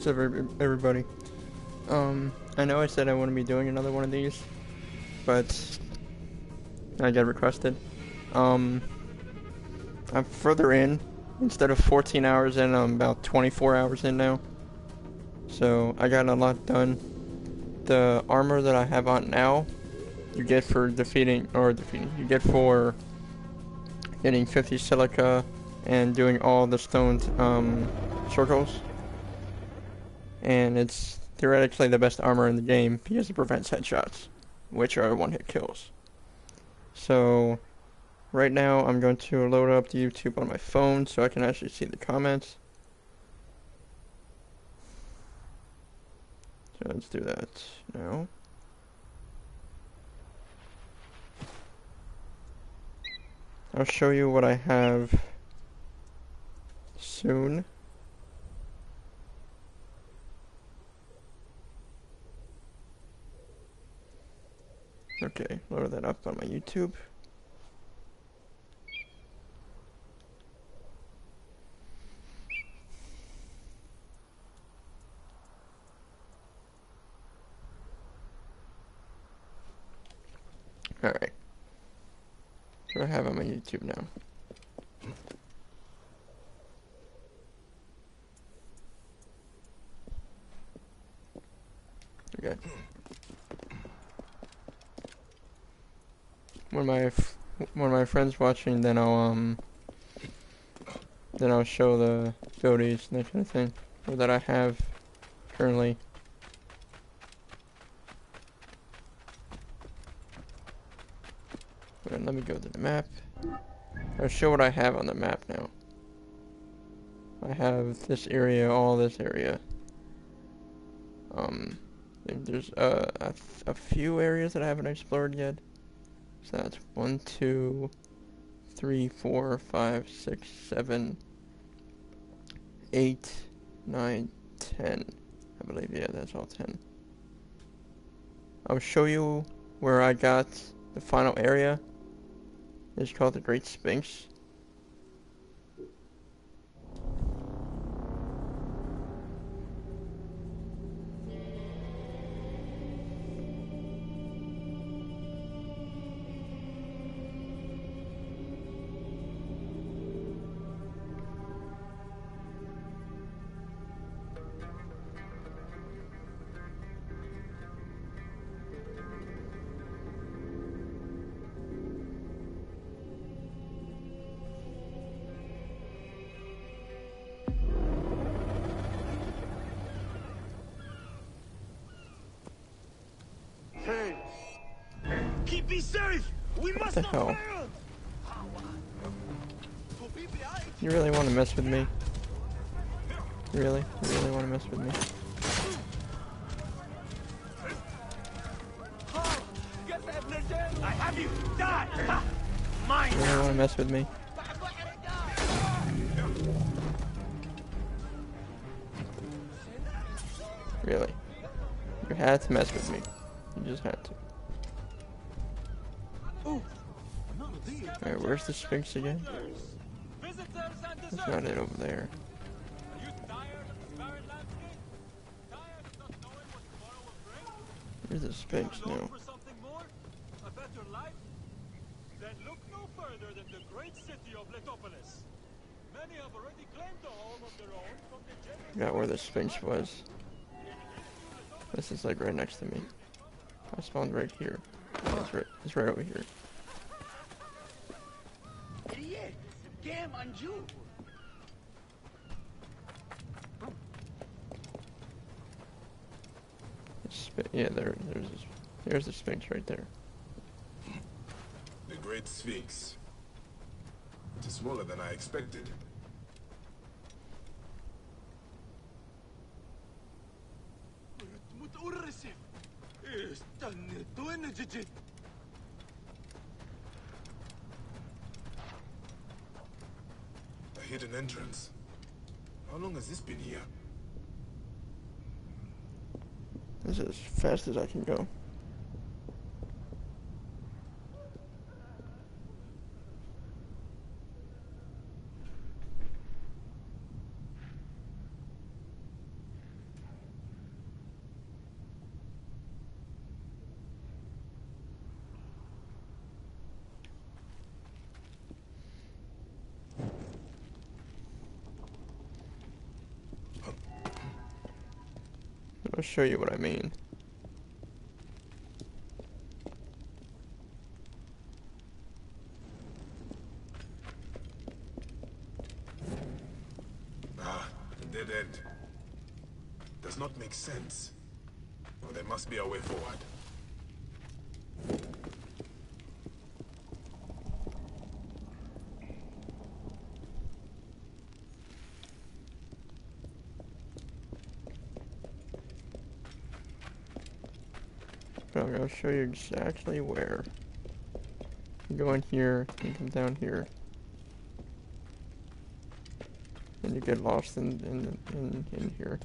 What's up, everybody? I know I said I wouldn't be doing another one of these, but I got requested. I'm further in. Instead of 14 hours in, I'm about 24 hours in now. So, I got a lot done. The armor that I have on now, you get for you get for getting 50 silica and doing all the stoned, circles. And it's theoretically the best armor in the game because it prevents headshots, which are one-hit kills. So, right now I'm going to load up the YouTube on my phone so I can actually see the comments. So let's do that now. I'll show you what I have soon. Okay, load that up on my YouTube. Alright. What I have on my YouTube now. Okay. When my friends watching, then I'll show the abilities and that kind of thing that I have currently. Let me go to the map. I'll show what I have on the map now. I have this area, all this area. There's a few areas that I haven't explored yet. So that's 1, 2, 3, 4, 5, 6, 7, 8, 9, 10. I believe, yeah, that's all 10. I'll show you where I got the final area. It's called the Great Sphinx. Keep me safe. We must What the hell? You really want to mess with me? Really? You really want to mess with me? I have you. Die. Mine. You really want to mess with me? Really? You had to mess with me. You just had to. Alright, where's the Sphinx again? That's not it over there. Where's the Sphinx now? Forgot where the Sphinx was. This is like right next to me. I spawned right here. Yeah, it's right over here. Yeah, there's the Sphinx right there. The Great Sphinx. It is smaller than I expected. A hidden entrance. How long has this been here? This is as fast as I can go. I'll show you what I mean. Ah, dead end. Does not make sense. Well, there must be a way forward. I'm gonna show you exactly where. You go in here, you come down here. And you get lost in here.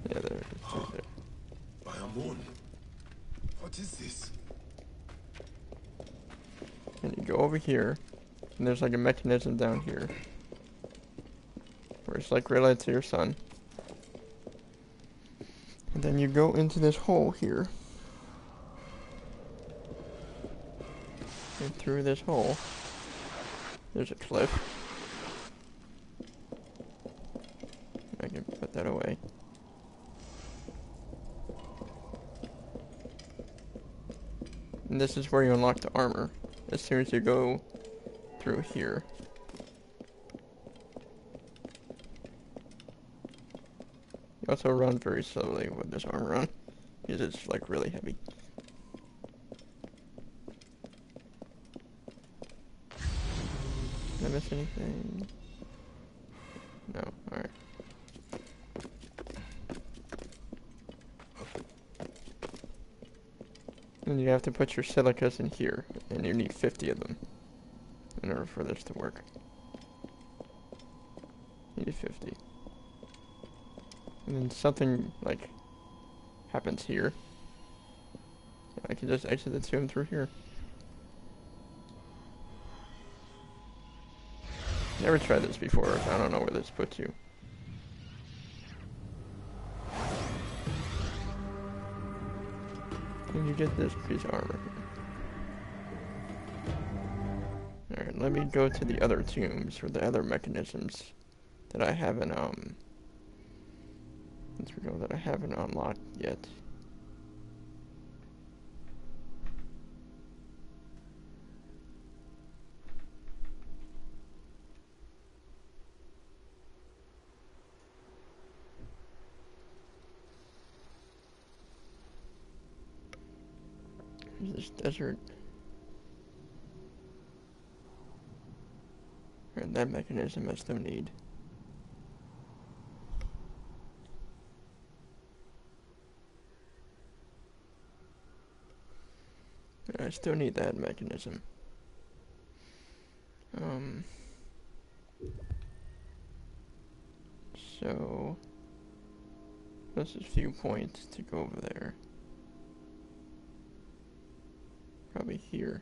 Yeah, there it is, right there. By a moon. What is this? And you go over here, and there's like a mechanism down here. Where it's like related to your sun. And then you go into this hole here. And through this hole, there's a cliff. I can put that away. And this is where you unlock the armor, as soon as you go through here. You also run very slowly with this armor on, because it's like really heavy. Did I miss anything? No, alright. And you have to put your silicas in here, and you need 50 of them in order for this to work. You need 50. And then something, like, happens here. I can just exit the tomb through here. Never tried this before, so I don't know where this puts you. And you get this piece of armor here. Alright, let me go to the other tombs, or the other mechanisms that I haven't, that I haven't unlocked yet. There's this desert. And that mechanism I still need. I still need that mechanism. So this is viewpoint to go over there. Probably here.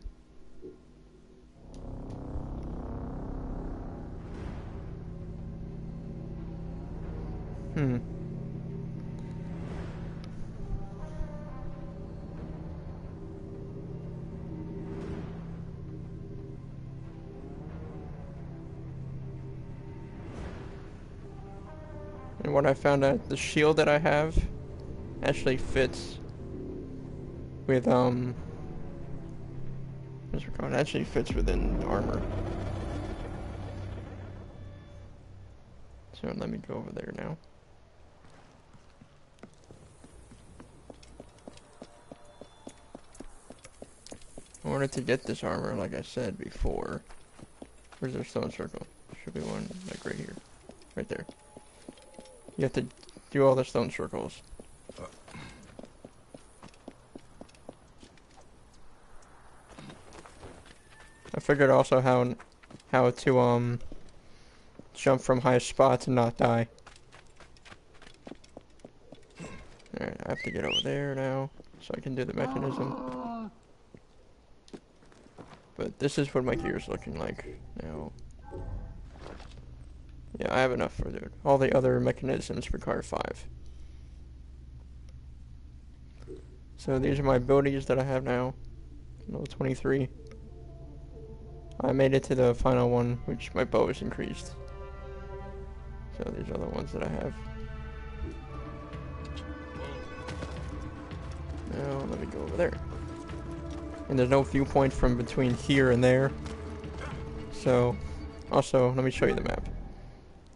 And what I found out, the shield that I have actually fits with, what's it called? It actually fits within armor. So let me go over there now. I wanted to get this armor, like I said before. Where's the stone circle? Should be one, like right here. Right there. You have to do all the stone circles. I figured also how to jump from high spots and not die. Alright, I have to get over there now so I can do the mechanism. But this is what my gear is looking like now. Yeah, I have enough for it. All the other mechanisms require 5. So these are my abilities that I have now. Level 23. I made it to the final one, which my bow is increased. So these are the ones that I have. Now let me go over there. And there's no viewpoint from between here and there. So, also, let me show you the map.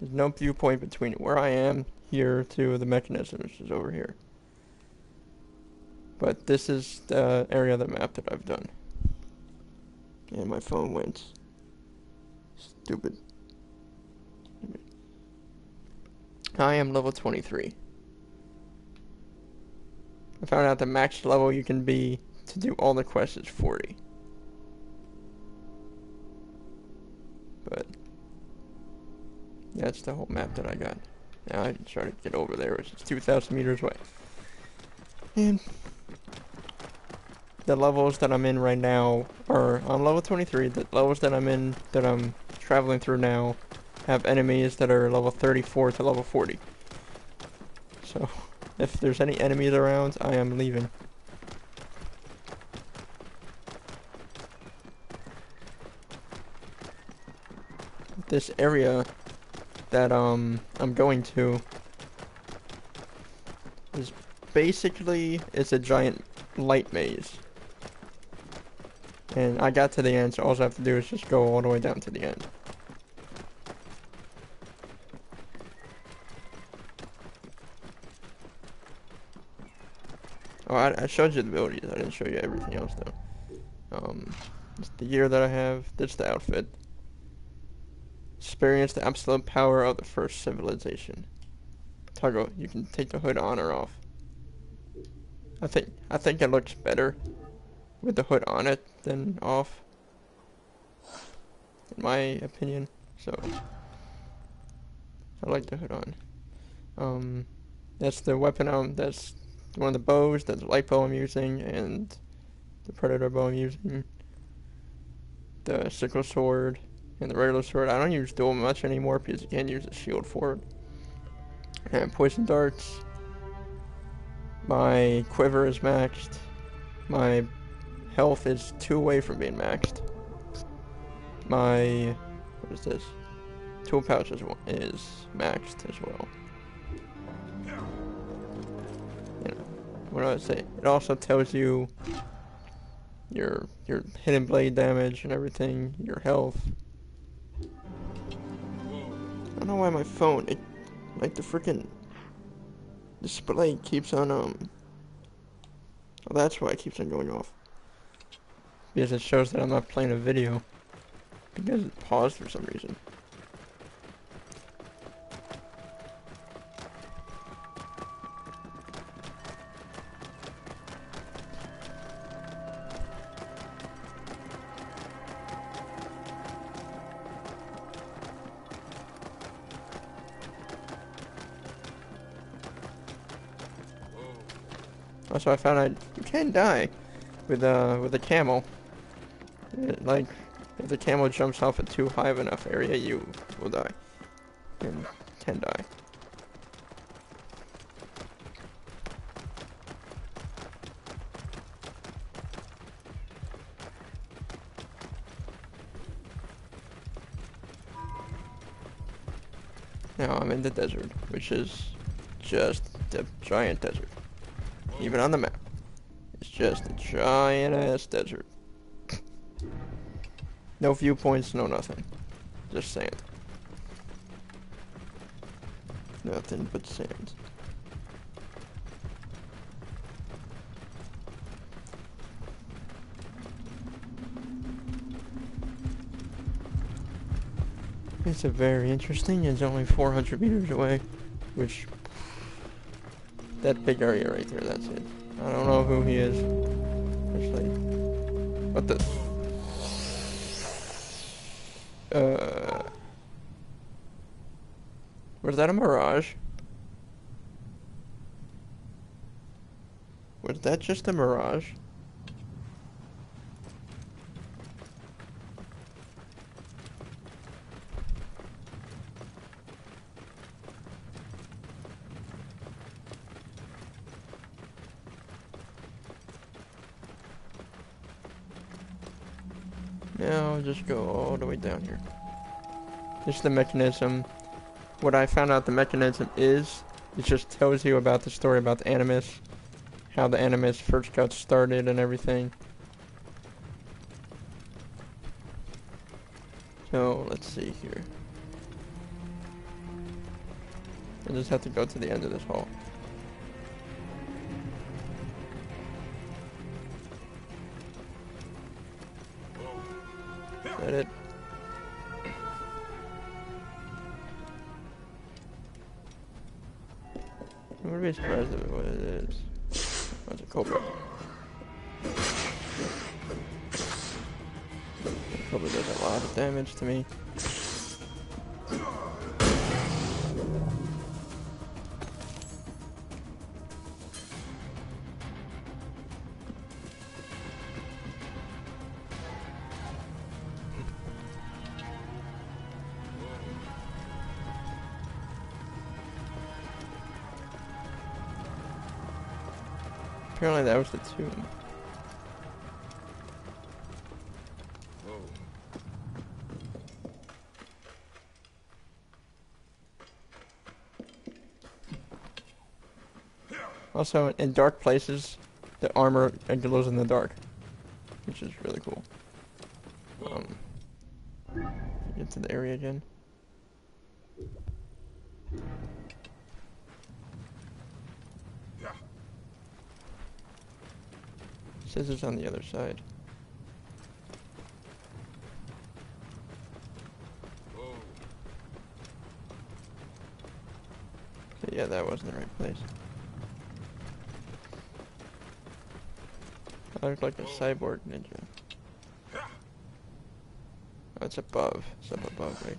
There's no viewpoint between where I am here to the mechanism, which is over here. But this is the area of the map that I've done. And my phone went stupid. I am level 23. I found out the max level you can be to do all the quests is 40. But that's the whole map that I got. Now I can try to get over there, which is 2,000 meters away. And the levels that I'm in right now are on level 23. The levels that I'm in, that I'm traveling through now, have enemies that are level 34 to level 40. So, if there's any enemies around, I am leaving. This area that I'm going to is basically, it's a giant light maze. And I got to the end, so all I have to do is just go all the way down to the end. Oh, I showed you the abilities. I didn't show you everything else, though. It's the gear that I have. That's the outfit. Experience the absolute power of the first civilization. Toggle. You can take the hood on or off. I think it looks better with the hood on it than off, in my opinion. So I like the hood on. That's the weapon. That's one of the bows. That's the light bow I'm using, and the predator bow I'm using. The sickle sword and the regular sword. I don't use dual much anymore because you can't use the shield for it. And poison darts. My quiver is maxed. My health is 2 away from being maxed. My, what is this? Tool pouch is maxed as well. You know, what do I say? It also tells you your hidden blade damage and everything, your health. I don't know why my phone, like the freaking display keeps on, oh, that's why it keeps on going off. Because it shows that I'm not playing a video. Because it paused for some reason. Also, I found out you can die with a camel. Like, if the camel jumps off a too high of enough area, you will die. And can die. Now I'm in the desert, which is just a giant desert. Even on the map. It's just a giant ass desert. No viewpoints, no nothing. Just sand. Nothing but sand. It's a very interesting. It's only 400 meters away, which that big area right there. That's it. I don't know who he is. Actually, what the? Was that a mirage? Was that just a mirage? Yeah, I'll just go all the way down here. This is the mechanism. What I found out the mechanism is, it just tells you about the story about the Animus, how the Animus first got started and everything. So, let's see here. I just have to go to the end of this hall. Is that it? I wouldn't be surprised if it what it is. Oh, it's a cobra. The cobra does a lot of damage to me. Apparently that was the tomb. Also, in dark places, the armor glows in the dark, which is really cool. Get to the area again. Scissors on the other side. Okay, yeah, that wasn't the right place. I look like a cyborg ninja. Oh, it's above. It's up above, right?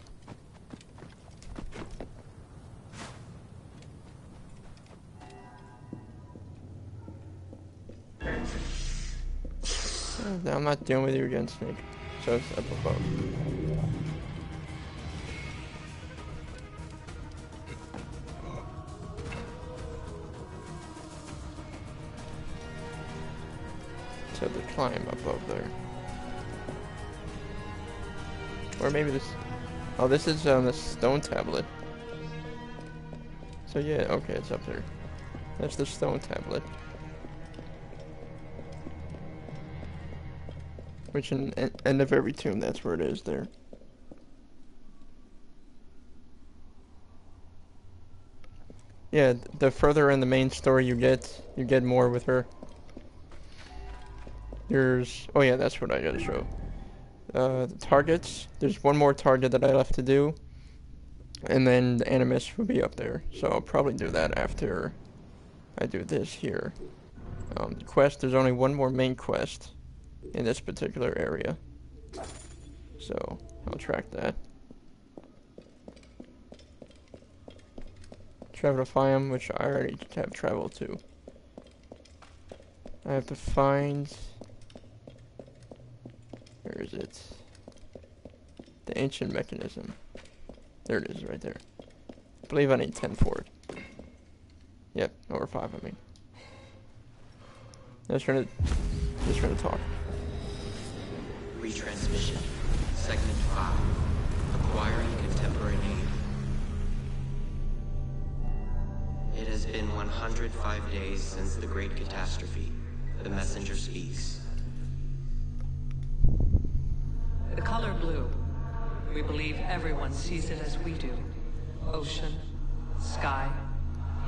No, I'm not dealing with you again, Snake. So it's up above. So to climb above there. Or maybe this... Oh, this is on the stone tablet. So yeah, okay, it's up there. That's the stone tablet. Which in end of every tomb, that's where it is there. Yeah, the further in the main story you get more with her. There's... Oh yeah, that's what I gotta show. The targets. There's one more target that I left to do. And then the Animus will be up there. So I'll probably do that after I do this here. Quest, there's only one more main quest in this particular area. So I'll track that. Travel to Fiam, which I already have traveled to. I have to find... Where is it? The ancient mechanism. There it is, right there. I believe I need 10 for it. Yep, or 5, I mean. Just trying to talk. Retransmission. Segment 5. Acquiring contemporary name. It has been 105 days since the Great Catastrophe. The messenger speaks. The color blue. We believe everyone sees it as we do. Ocean, sky,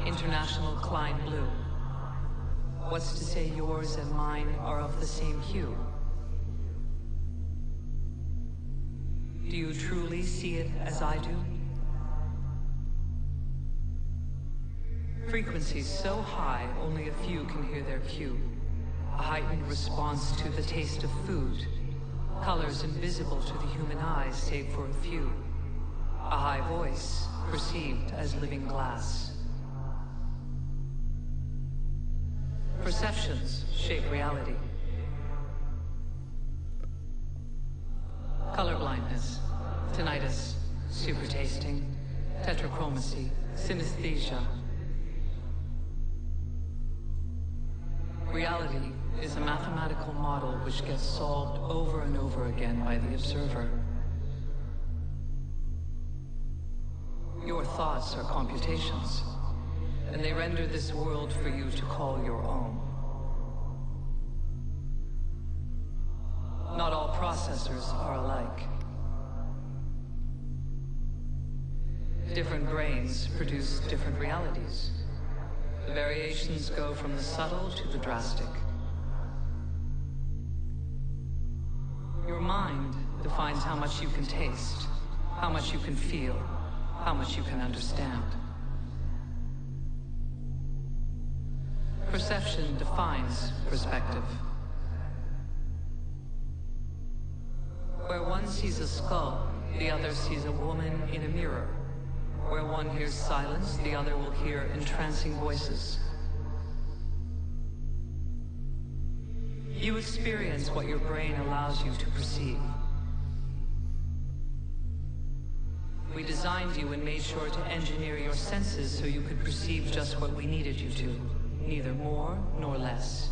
international Klein blue. What's to say yours and mine are of the same hue? Do you truly see it as I do? Frequencies so high, only a few can hear their cue. A heightened response to the taste of food. Colors invisible to the human eyes, save for a few. A high voice, perceived as living glass. Perceptions shape reality. Color blindness, tinnitus, super tasting, tetrachromacy, synesthesia. Reality is a mathematical model which gets solved over and over again by the observer. Your thoughts are computations, and they render this world for you to call your own. Not all processors are alike. Different brains produce different realities. The variations go from the subtle to the drastic. Your mind defines how much you can taste, how much you can feel, how much you can understand. Perception defines perspective. Where one sees a skull, the other sees a woman in a mirror. Where one hears silence, the other will hear entrancing voices. You experience what your brain allows you to perceive. We designed you and made sure to engineer your senses so you could perceive just what we needed you to, neither more nor less.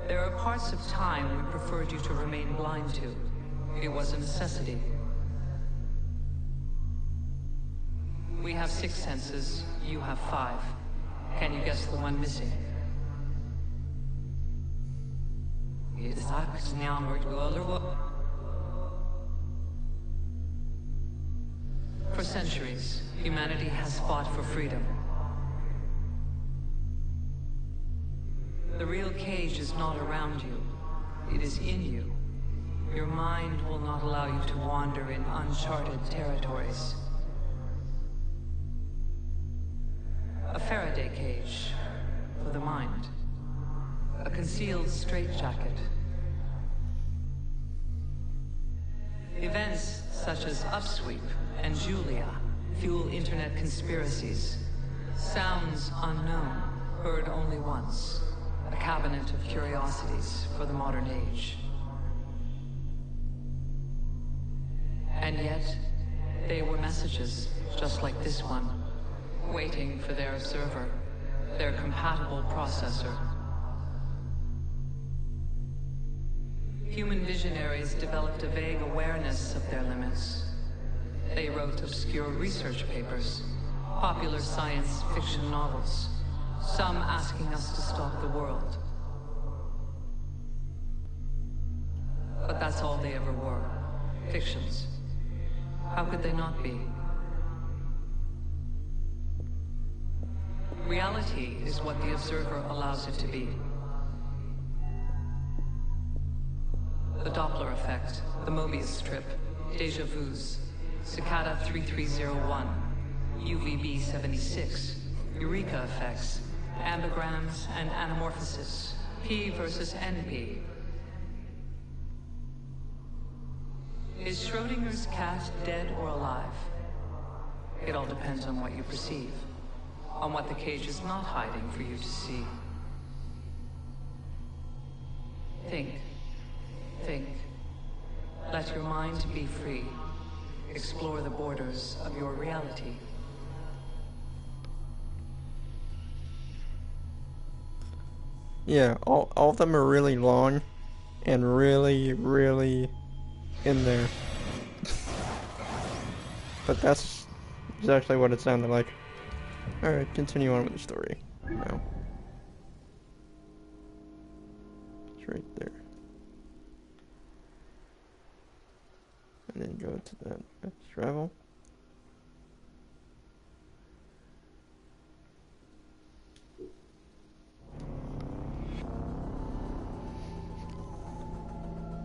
There are parts of time we preferred you to remain blind to. It was a necessity. We have 6 senses, you have 5. Can you guess the one missing? For centuries, humanity has fought for freedom. The real cage is not around you. It is in you. Your mind will not allow you to wander in uncharted territories. A Faraday cage for the mind. A concealed straitjacket. Events such as Upsweep and Julia fuel internet conspiracies. Sounds unknown, heard only once. A cabinet of curiosities for the modern age. And yet, they were messages, just like this one, waiting for their observer, their compatible processor. Human visionaries developed a vague awareness of their limits. They wrote obscure research papers, popular science fiction novels, some asking us to stop the world. But that's all they ever were, fictions. How could they not be? Reality is what the observer allows it to be. The Doppler effect, the Mobius strip, déjà vus, Cicada 3301, UVB 76, Eureka effects, ambigrams and anamorphosis, P versus NP. Is Schrodinger's cat dead or alive? It all depends on what you perceive, on what the cage is not hiding for you to see. Think. Think. Let your mind be free. Explore the borders of your reality. Yeah, all of them are really long and really in there. But that's exactly what it sounded like. Alright, continue on with the story. Now. It's right there. And then go to that travel.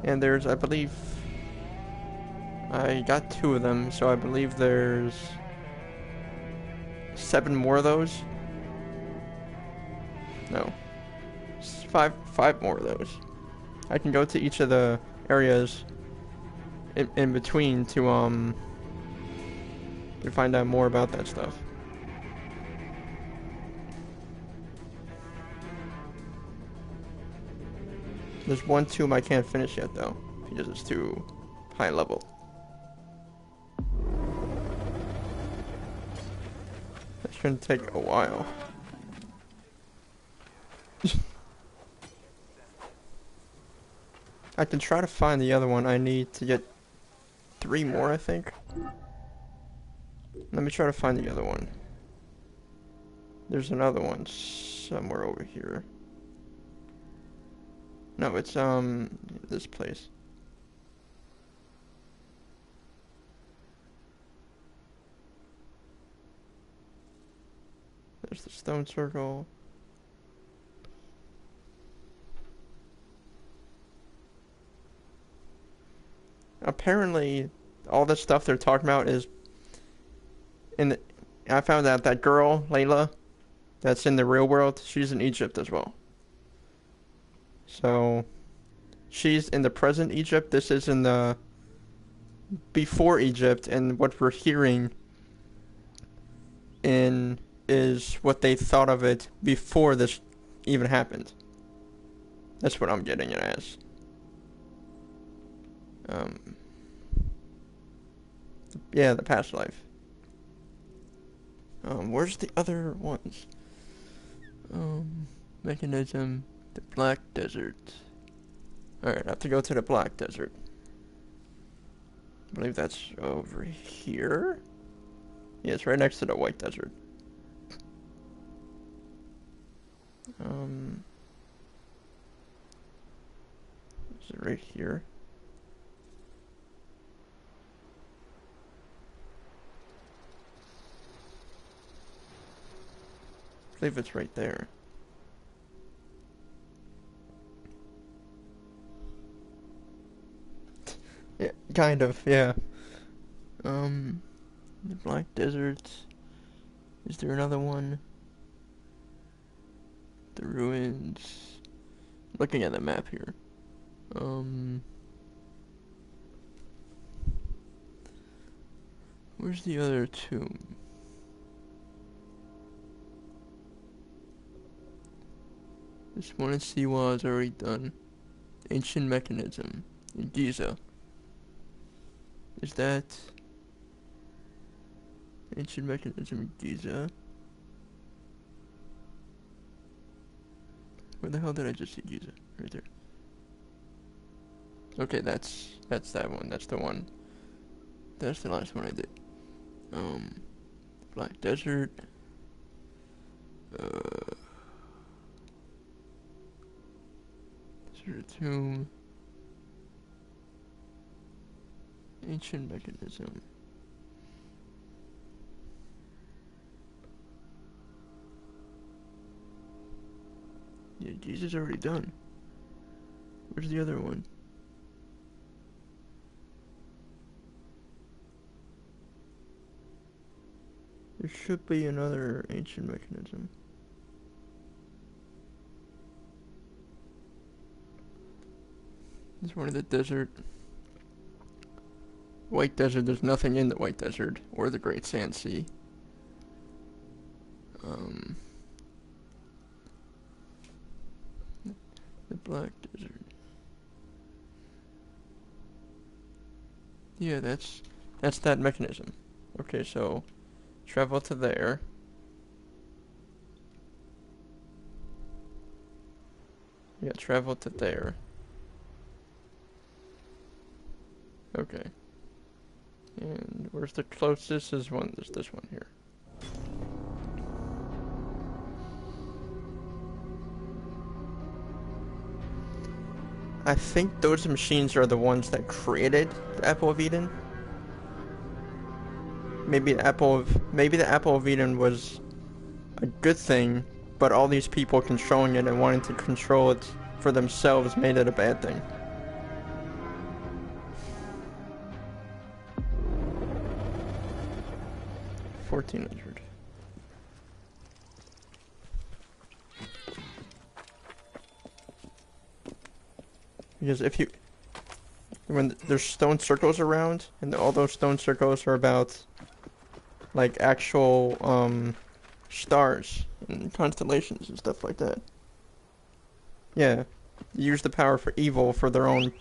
And there's, I believe, I got 2 of them, so I believe there's 7 more of those. No, 5 more of those. I can go to each of the areas in between to find out more about that stuff. There's one tomb I can't finish yet though, because it's too high level. That's gonna take a while. I can try to find the other one. I need to get 3 more, I think. Let me try to find the other one. There's another one somewhere over here. No, it's this place. There's the stone circle. Apparently, all the stuff they're talking about is in the, I found out that girl, Layla, that's in the real world, she's in Egypt as well. So, she's in the present Egypt, this is in the before Egypt, and what we're hearing is what they thought of it before this even happened. That's what I'm getting it as. Yeah, the past life. Where's the other ones? Mechanism, the Black Desert. Alright, I have to go to the Black Desert. I believe that's over here. Yeah, it's right next to the White Desert. Is it right here? I believe it's right there. Yeah, kind of, yeah. The Black Desert. Is there another one? The ruins. Looking at the map here. Where's the other tomb? This one in Siwa is already done. Ancient mechanism in Giza. Is that ancient mechanism in Giza? Where the hell did I just see Giza? Right there. Okay, that's that one. That's the one. That's the last one I did. Black Desert. Desert Tomb. Ancient mechanism. Yeah, Jesus already done. Where's the other one? There should be another ancient mechanism. This one in the desert. White Desert, there's nothing in the White Desert or the Great Sand Sea. The Black Desert. Yeah, that's that mechanism. Okay, so travel to there. Yeah, travel to there. Okay. And where's the closest? Is one. There's this one here. I think those machines are the ones that created the Apple of Eden. Maybe the Apple of Eden was a good thing, but all these people controlling it and wanting to control it for themselves made it a bad thing. $1,400. Because when there's stone circles around, and all those stone circles are about, like, actual, stars and constellations and stuff like that. Yeah, use the power for evil for their own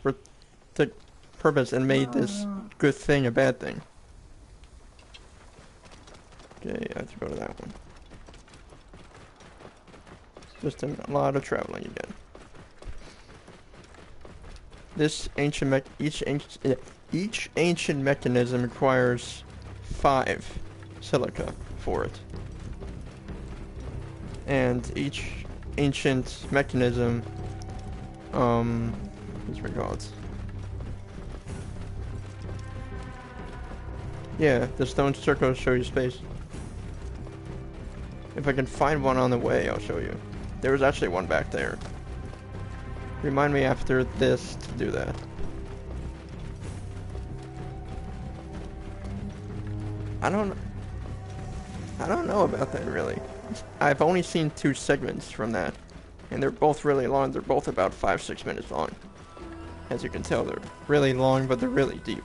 purpose and made this good thing a bad thing. Okay, I have to go to that one. Just a lot of traveling again. This each ancient mechanism requires 5 silica for it. And each ancient mechanism, what's it called? Yeah, the stone circles show you space. If I can find one on the way, I'll show you. There was actually one back there. Remind me after this to do that. I don't know about that really. I've only seen 2 segments from that, and they're both really long. They're both about 5-6 minutes long. As you can tell, they're really long, but they're really deep.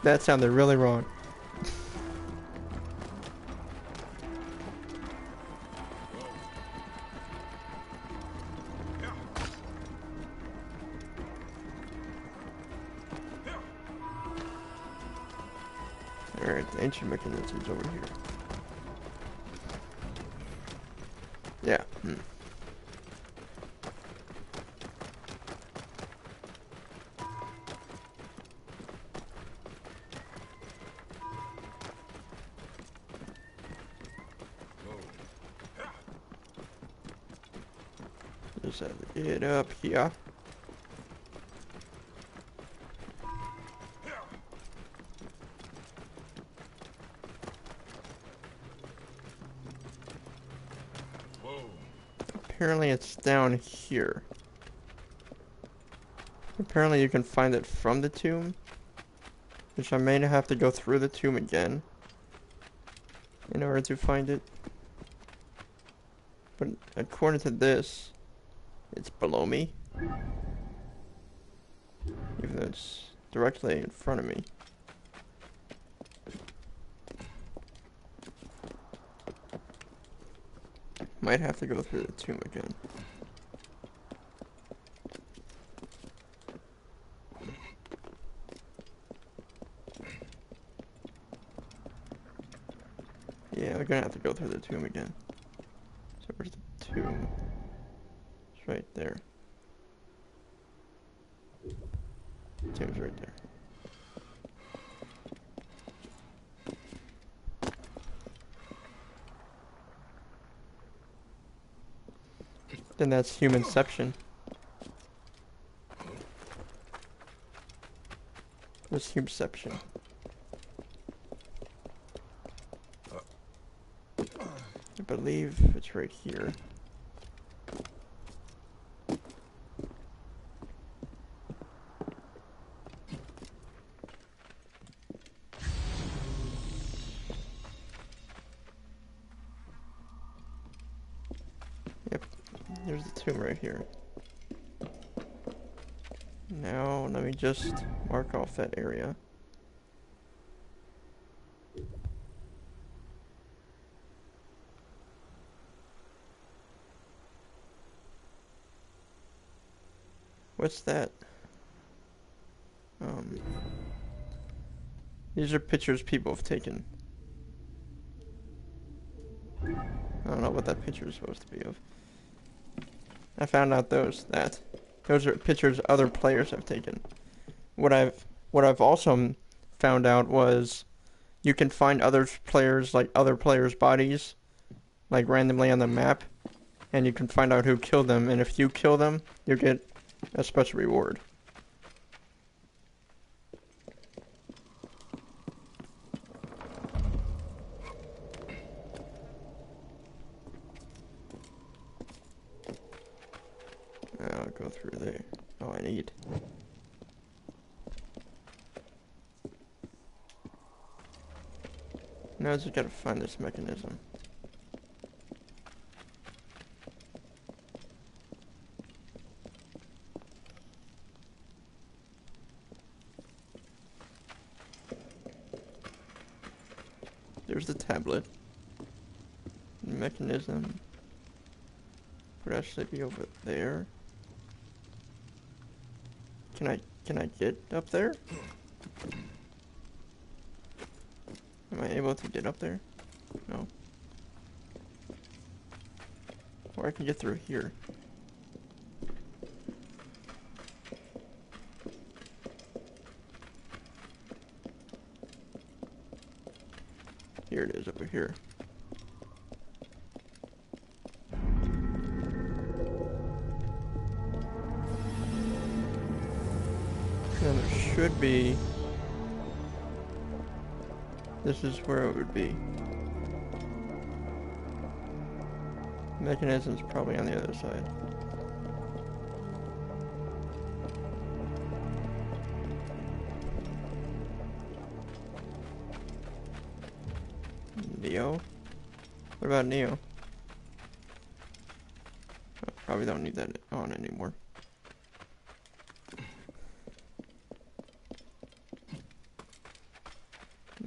That sounded really wrong. Alright, the ancient mechanisms over here. Yeah. Just have to get up here. Apparently it's down here. Apparently you can find it from the tomb, which I may have to go through the tomb again in order to find it. But according to this, it's below me, even though it's directly in front of me. Might have to go through the tomb again. Yeah, we're gonna have to go through the tomb again. So where's the tomb? It's right there. The tomb's right there. Then that's Humanception. What's Humanception? I believe it's right here. Yep, there's the tomb right here. Now, let me just mark off that area. What's that? These are pictures people have taken. I don't know what that picture is supposed to be of. I found out those are pictures other players have taken. What I've also found out was you can find other players' bodies like randomly on the map, and you can find out who killed them, and if you kill them, you get a special reward. I'll go through there. Oh, I need. Now I just gotta find this mechanism. There's the tablet. The mechanism would actually be over there. Can I get up there? Am I able to get up there? No. Or I can get through here. Here it is over here. And there should be... This is where it would be. Mechanism's probably on the other side. Neo? What about Neo? Oh, probably don't need that on anymore.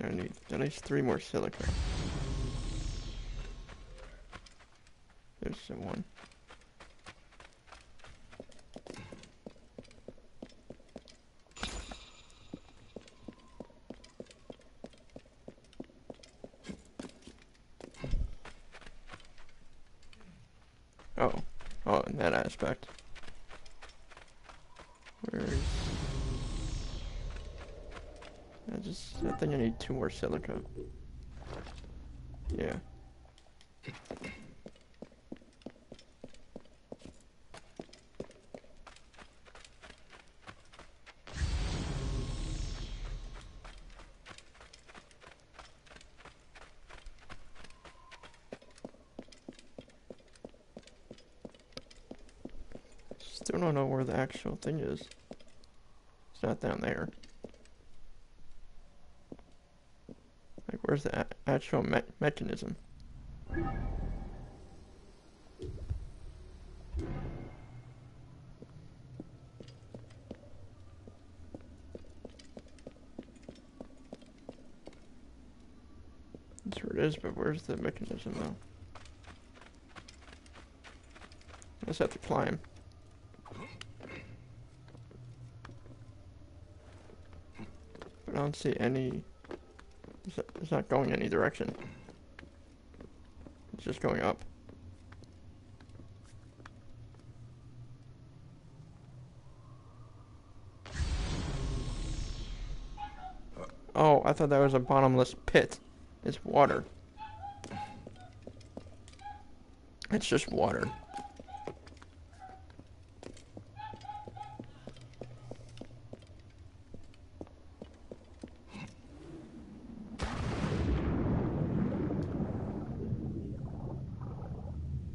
I need at least 3 more silica. There's some one. Oh, in that aspect. Where's... I think I need 2 more silica. Yeah. Still don't know where the actual thing is. It's not down there. Like, where's the actual mechanism? That's where it is, but where's the mechanism though? I just have to climb. But I don't see any... It's not going any direction. It's just going up. Oh, I thought that was a bottomless pit. It's water. It's just water.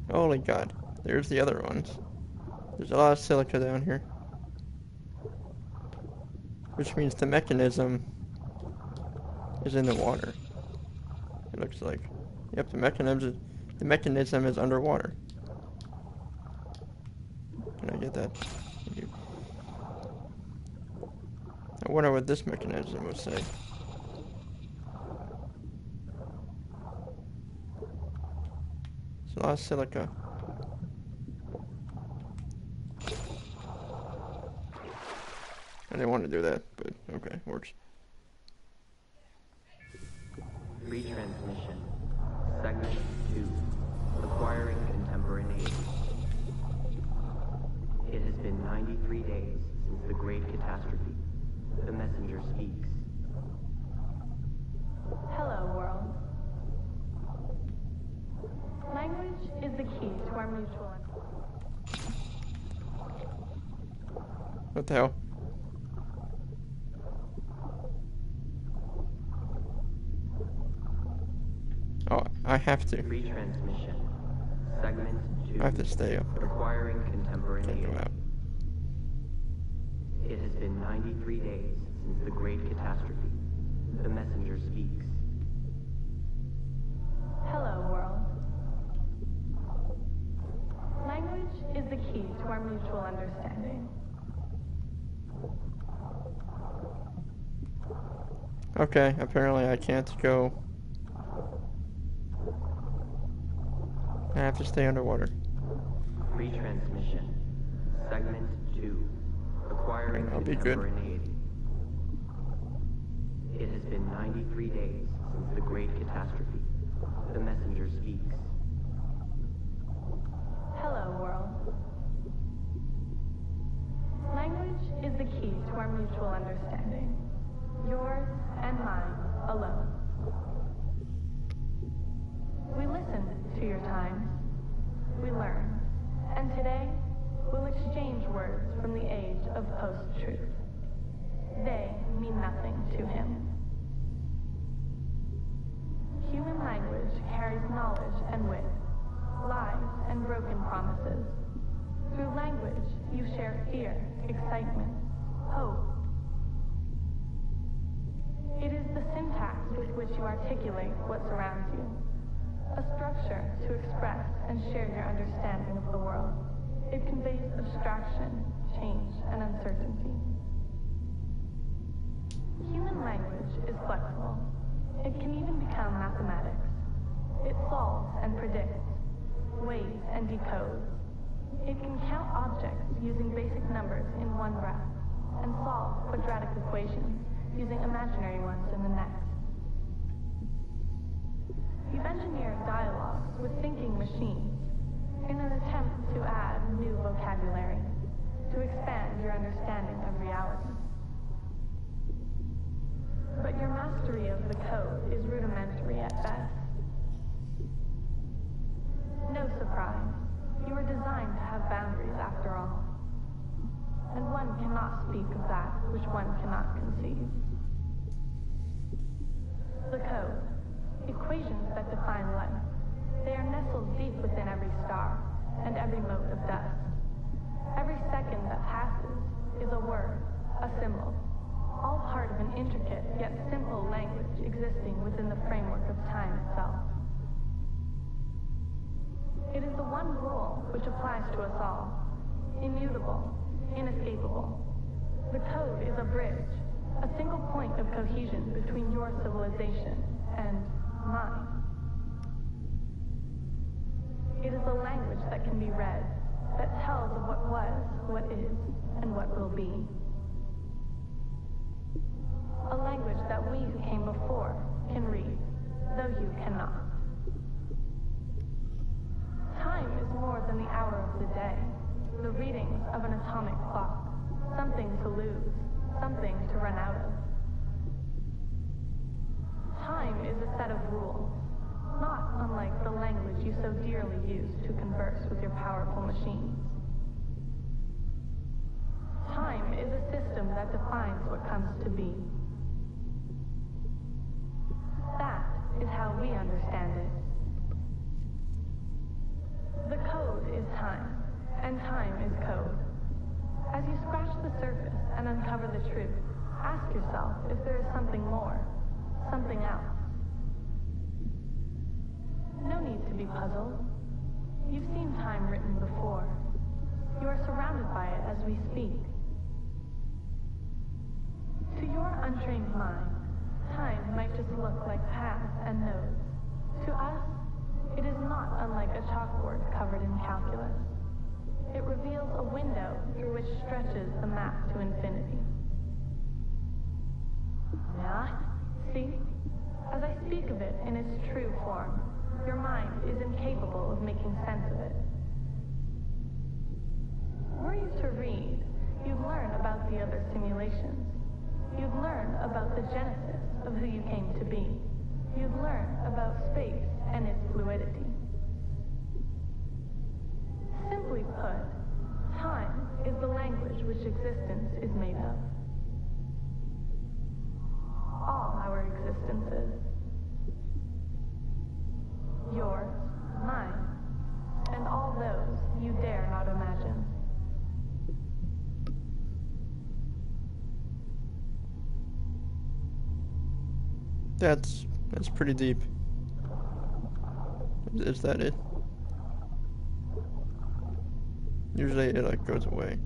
Holy God, there's the other ones. There's a lot of silica down here. Which means the mechanism is in the water. It looks like. Yep, the mechanism is underwater. Can I get that? Thank you. I wonder what this mechanism would say. It's a lot of silica. I didn't want to do that, but okay, works. Retransmission. Segment 2. Acquiring contemporaneity. It has been 93 days since the Great Catastrophe. The messenger speaks. Hello, world. Language is the key to our mutual understanding. What the hell? Oh, I have to. Retransmission. Segment 2. I have to stay up there. Acquiring Can't contemporaneity. go out. It has been 93 days since the Great Catastrophe. The messenger speaks. Hello, world. Language is the key to our mutual understanding. Okay, apparently I can't go. I have to stay underwater. Retransmission. Segment 2. Acquiring I'll be good. contemporaneity. It has been 93 days since the Great Catastrophe. The messenger speaks. Hello, world. Language is the key to our mutual understanding. Yours and mine alone. We listened to your times. We learned. And today, we'll exchange words from the age of post-truth. They mean nothing to him. Human language carries knowledge and wit, lies and broken promises. Through language, you share fear, excitement, hope. It is the syntax with which you articulate what surrounds you, a structure to express and share your understanding of the world. It conveys abstraction, change, and uncertainty. Human language is flexible. It can even become mathematics. It solves and predicts, weighs and decodes. It can count objects using basic numbers in one breath, and solve quadratic equations using imaginary ones in the next. You've engineered dialogues with thinking machines in an attempt to add new vocabulary, to expand your understanding of reality. But your mastery of the code is rudimentary at best. No surprise. You were designed to have boundaries after all. And one cannot speak of that which one cannot conceive. The code, equations that define life, they are nestled deep within every star and every mote of dust. Every second that passes is a word, a symbol, all part of an intricate yet simple language existing within the framework of time itself. It is the one rule which applies to us all, immutable, inescapable. The code is a bridge, a single point of cohesion between your civilization and mine. It is a language that can be read, that tells of what was, what is, and what will be. A language that we who came before can read, though you cannot. Time is more than the hour of the day, the readings of an atomic clock, something to lose, something to run out of. Time is a set of rules, not unlike the language you so dearly use to converse with your powerful machines. Time is a system that defines what comes to be. That is how we understand it. The code is time, and time is code. As you scratch the surface and uncover the truth, ask yourself if there is something more, something else. No need to be puzzled. You've seen time written before. You are surrounded by it as we speak. To your untrained mind, time might just look like paths and nodes. To us, it is not unlike a chalkboard covered in calculus. It reveals a window through which stretches the map to infinity. Yeah, see? As I speak of it in its true form, your mind is incapable of making sense of it. Were you to read, you'd learn about the other simulations. You'd learn about the genesis of who you came to be. You'd learn about space and its fluidity. Simply put, time is the language which existence is made of. All our existences. Yours, mine, and all those you dare not imagine. That's pretty deep. Is that it? Usually it like goes away.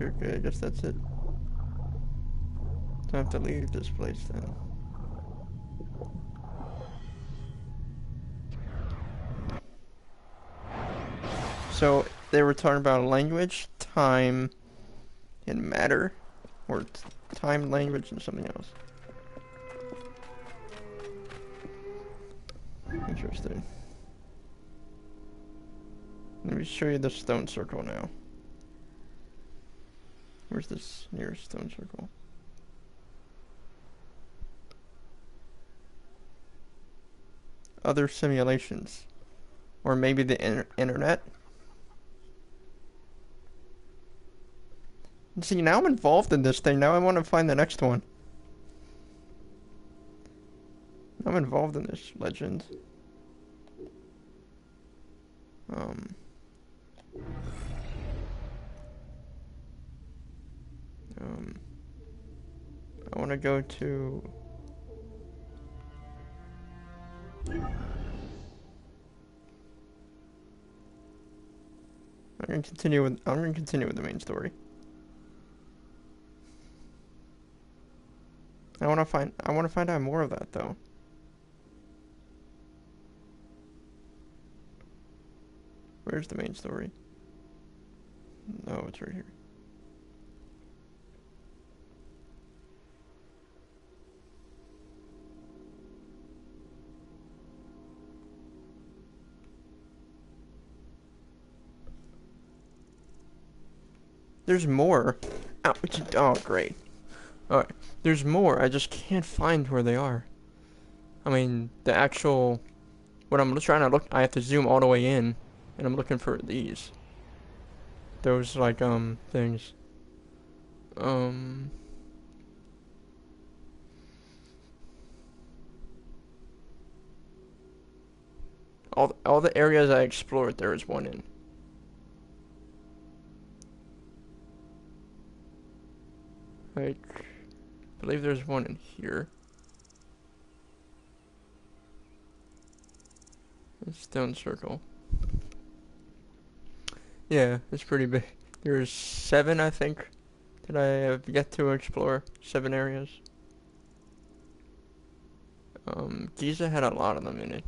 Okay, I guess that's it. Time to leave this place then. So they were talking about language, time, and matter, or time, language, and something else. Interesting. Let me show you the stone circle now. Where's this nearest stone circle? Other simulations. Or maybe the internet? See, now I'm involved in this thing. Now I want to find the next one. I'm involved in this legend. I want to go to... I'm gonna continue with the main story. I want to find out more of that though. Where's the main story? No, it's right here. There's more. Oh, great. Alright. There's more. I just can't find where they are. I mean, the actual... What I'm trying to look... I have to zoom all the way in. And I'm looking for these. Those, like, things. All the areas I explored, there is one in. Like, I believe there's one in here. A stone circle. Yeah, it's pretty big. There's 7, I think, that I have yet to explore. 7 areas. Giza had a lot of them in it.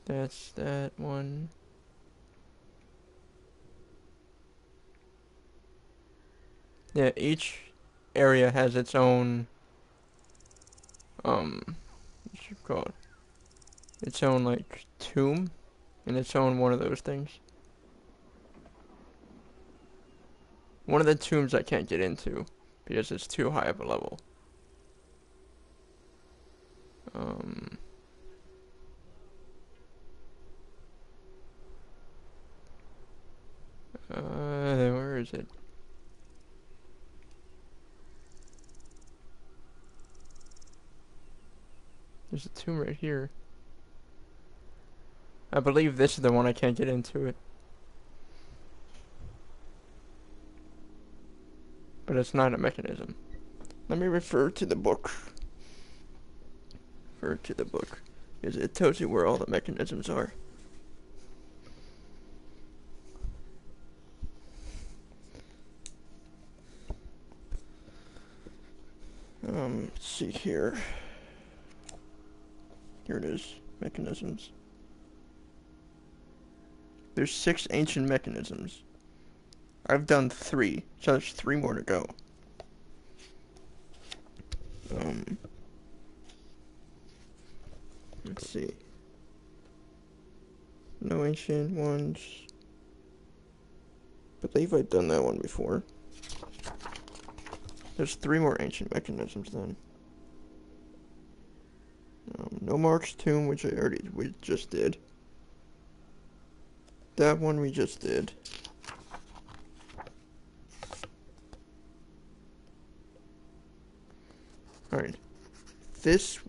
That's that one. Yeah, each area has its own, what you call it? Its own, like, tomb, and its own one of those things. One of the tombs I can't get into, because it's too high of a level. Where is it? There's a tomb right here. I believe this is the one I can't get into it. But it's not a mechanism. Let me refer to the book. Refer to the book. Because it tells you where all the mechanisms are. Let's see here. Here it is. Mechanisms. There's 6 ancient mechanisms. I've done 3, so there's 3 more to go. Let's see. No ancient ones. I believe I've done that one before. There's 3 more ancient mechanisms then. No Mark's tomb, which we just did. That one we just did. Alright. This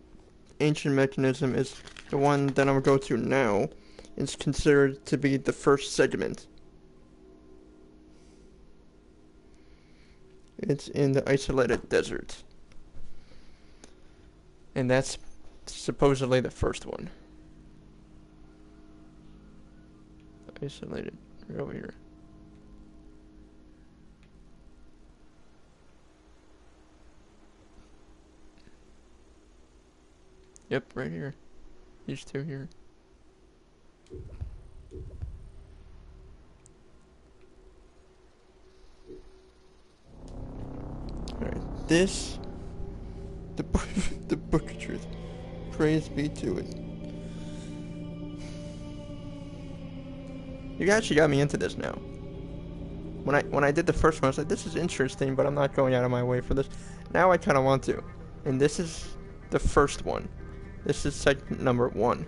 ancient mechanism is the one that I'm going to go to now. It's considered to be the first segment. It's in the isolated desert. And that's supposedly the first one. Isolated, right over here. Yep, right here. These 2 here. Alright, this... The book of truth. Praise be to it. You actually got me into this now. When I did the first one, I was like, this is interesting, but I'm not going out of my way for this. Now I kind of want to. And this is the first one. This is segment number 1.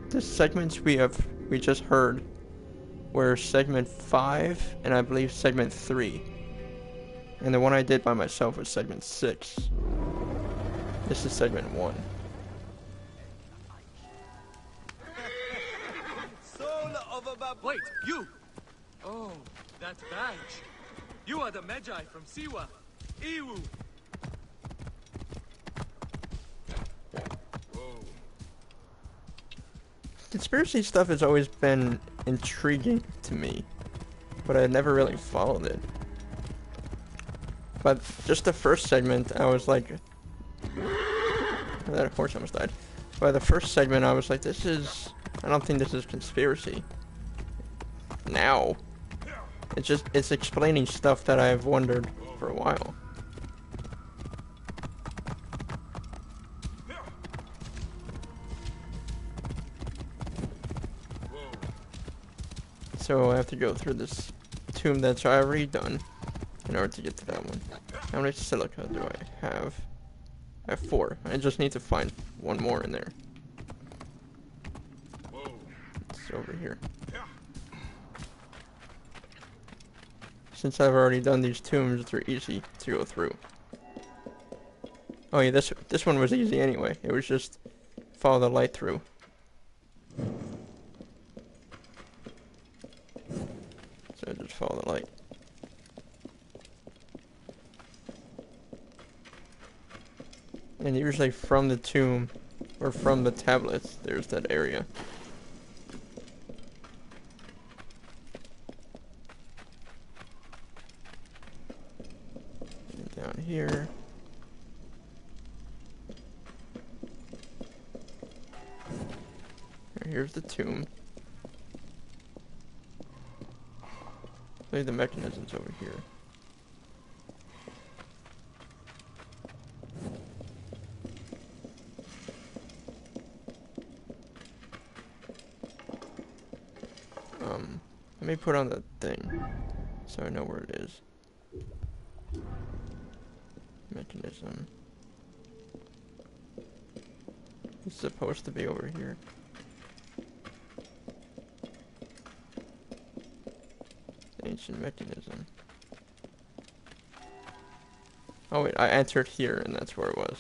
The segments we just heard were segment 5 and I believe segment 3. And the one I did by myself was segment 6. This is segment 1. Wait, you! Oh, that badge. You are the Magi from Siwa. Iwu. Conspiracy stuff has always been intriguing to me, but I never really followed it. But just the first segment, I was like... That horse almost died. By the first segment, I was like, this is... I don't think this is conspiracy. Now. It's explaining stuff that I've wondered for a while. So I have to go through this tomb that's already done in order to get to that one. How many silica do I have? I have 4. I just need to find one more in there. It's over here. Since I've already done these tombs, they're easy to go through. Oh yeah, this one was easy anyway. It was just follow the light through. So just follow the light. And usually from the tomb, or from the tablets, there's that area. And down here. Here's the tomb. I believe the mechanism's over here. Let me put on the thing so I know where it is. Mechanism. It's supposed to be over here. Ancient mechanism. Oh wait, I entered here and that's where it was.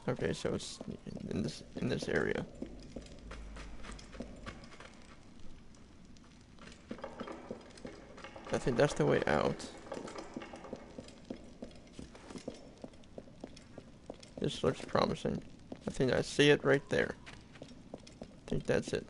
Okay, so it's in this area. I think that's the way out. This looks promising. I think I see it right there. I think that's it.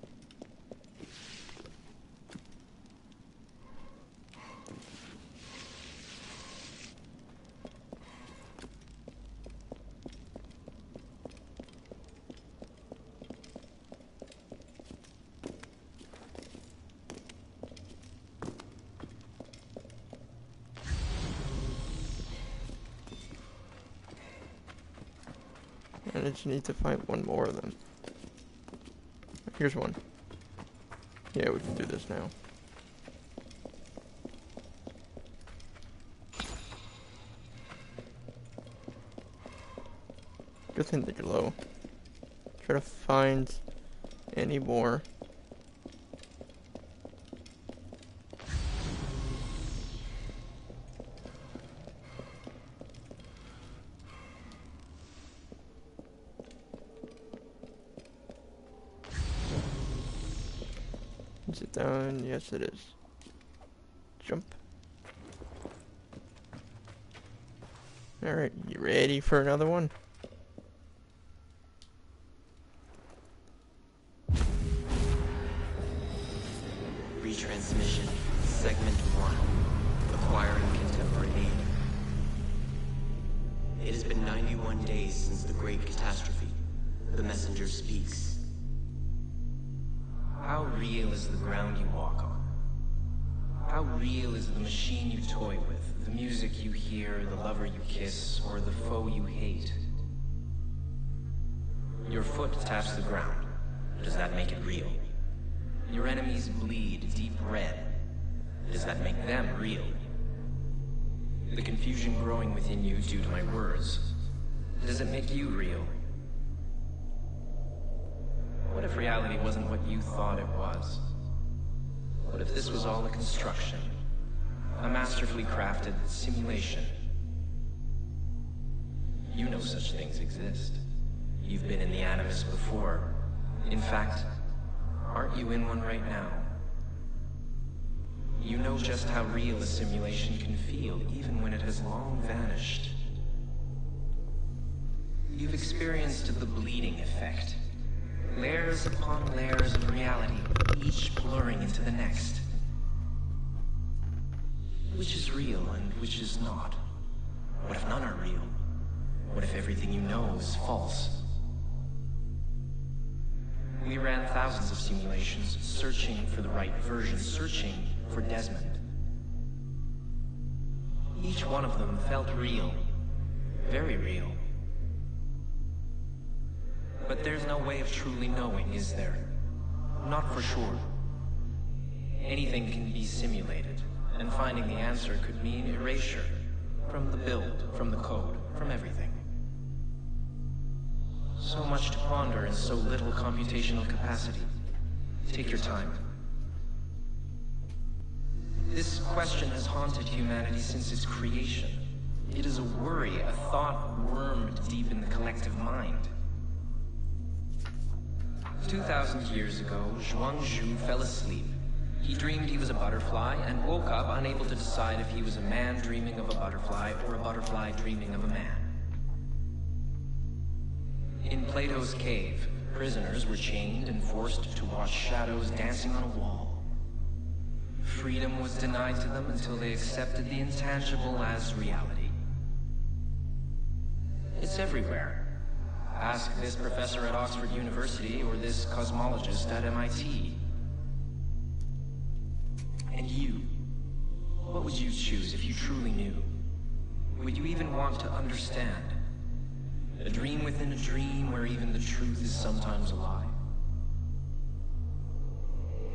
And I just need to find one more of them. Here's one. Yeah, we can do this now. Good thing they glow. Try to find any more. Is it down? Yes, it is. Jump. Alright, you ready for another one? Retransmission, segment 1, acquiring contemporary aid. It has been 91 days since the Great Catastrophe. The messenger speaks. How real is the ground you walk on? How real is the machine you toy with, the music you hear, the lover you kiss, or the foe you hate? Your foot taps the ground. Does that make it real? Your enemies bleed deep red. Does that make them real? The confusion growing within you due to my words. Does it make you real? What if reality wasn't what you thought it was? What if this was all a construction? A masterfully crafted simulation? You know such things exist. You've been in the Animus before. In fact, aren't you in one right now? You know just how real a simulation can feel, even when it has long vanished. You've experienced the bleeding effect. Layers upon layers of reality, each blurring into the next. Which is real and which is not? What if none are real? What if everything you know is false? We ran thousands of simulations, searching for the right version, searching for Desmond. Each one of them felt real. Very real. But there's no way of truly knowing, is there? Not for sure. Anything can be simulated, and finding the answer could mean erasure. From the build, from the code, from everything. So much to ponder in so little computational capacity. Take your time. This question has haunted humanity since its creation. It is a worry, a thought wormed deep in the collective mind. 2,000 years ago, Zhuang Zhu fell asleep. He dreamed he was a butterfly and woke up unable to decide if he was a man dreaming of a butterfly or a butterfly dreaming of a man. In Plato's cave, prisoners were chained and forced to watch shadows dancing on a wall. Freedom was denied to them until they accepted the intangible as reality. It's everywhere. Ask this professor at Oxford University or this cosmologist at MIT. And you, what would you choose if you truly knew? Would you even want to understand? A dream within a dream where even the truth is sometimes a lie.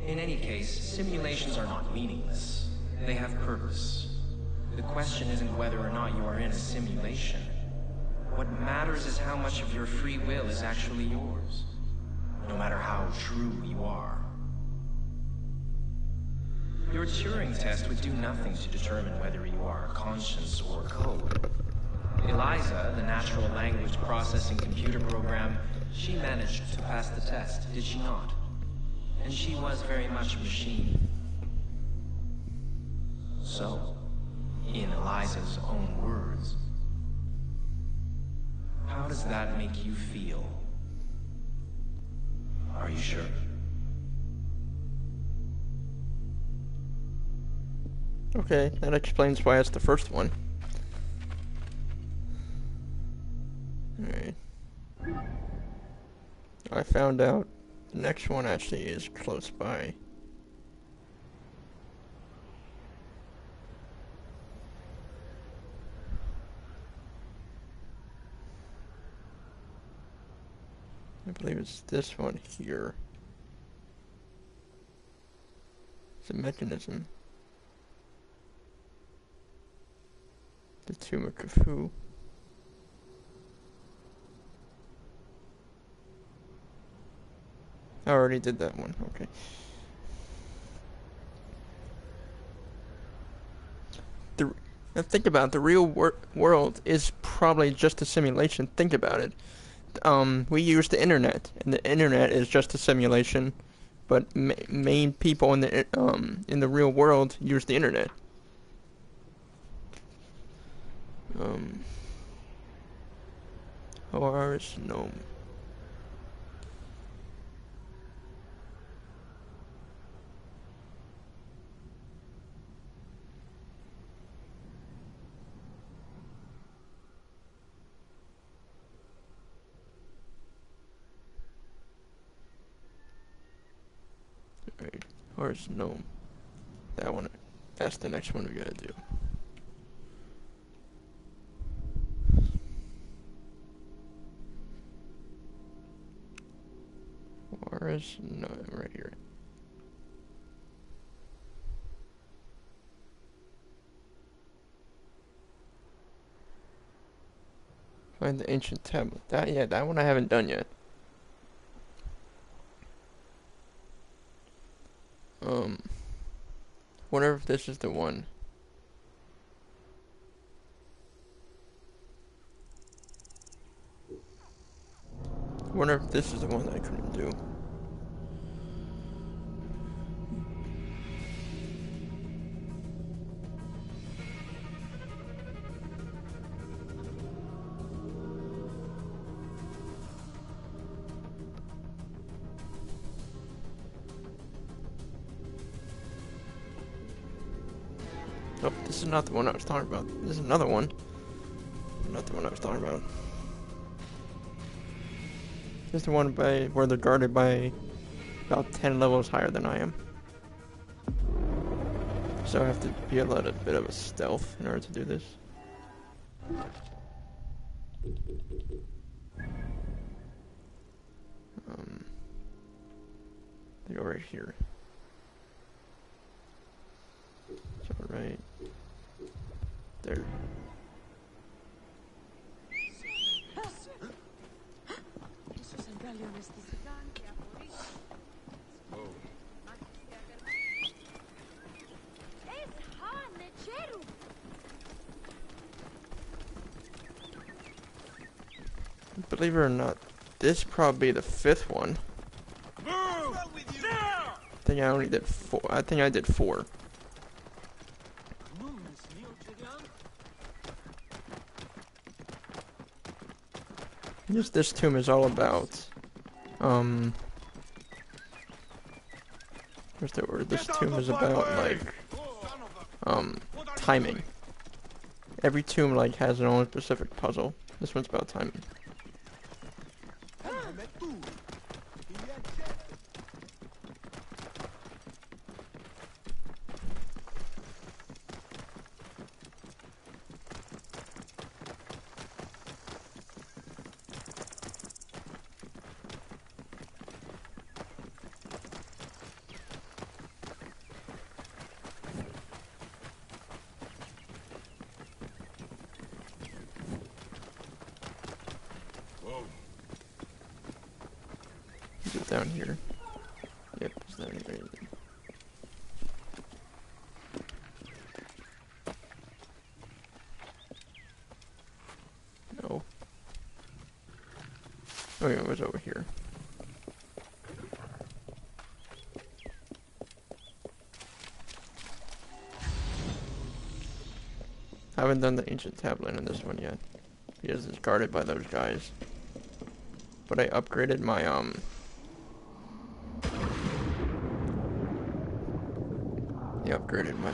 In any case, simulations are not meaningless. They have purpose. The question isn't whether or not you are in a simulation. What matters is how much of your free will is actually yours, no matter how true you are. Your Turing test would do nothing to determine whether you are conscience or code. Eliza, the natural language processing computer program, she managed to pass the test, did she not? And she was very much a machine. So, in Eliza's own words, how does that make you feel? Are you sure? Okay, that explains why it's the first one. Alright. I found out the next one actually is close by. I believe it's this one here. It's a mechanism. The Tomb of Khufu. I already did that one, okay. Now think about it, the real world is probably just a simulation. Think about it. We use the internet, and the internet is just a simulation, but main people in the real world use the internet. Horus Gnome. Alright, Horus Gnome. That one. That's the next one we gotta do. Horus Gnome, right here. Find the ancient tablet. That one I haven't done yet. Wonder if this is the one. Wonder if this is the one that I couldn't do. Nope, this is not the one I was talking about. This is another one. Not the one I was talking about. This is the one where they're guarded by about 10 levels higher than I am. So I have to be a little bit of a stealth in order to do this. They go right here. So right there. Believe it or not, this probably the 5th one. I think I only did 4. I think I did 4. Just this tomb is all about, where's the word? This tomb is about, like, timing. Every tomb, like, has an own specific puzzle. This one's about timing. Is it down here? Yep, it's down here. No. Oh yeah, it was over here. I haven't done the ancient tablet in this one yet, because it's guarded by those guys. But I upgraded my,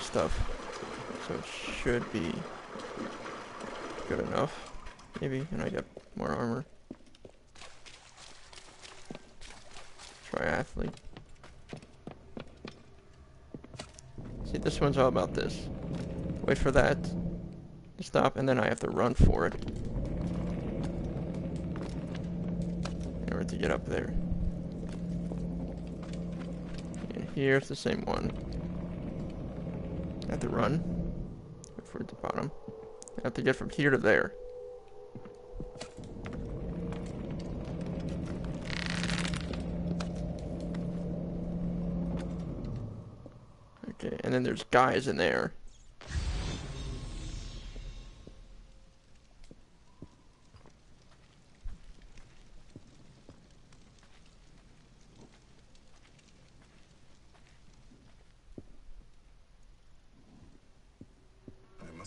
stuff, so it should be good enough, maybe, and I get more armor. Triathlete. See, this one's all about this. Wait for that to stop, and then I have to run for it in order to get up there. And here's the same one. I have to run. Wait for it to bottom. I have to get from here to there. Okay, and then there's guys in there.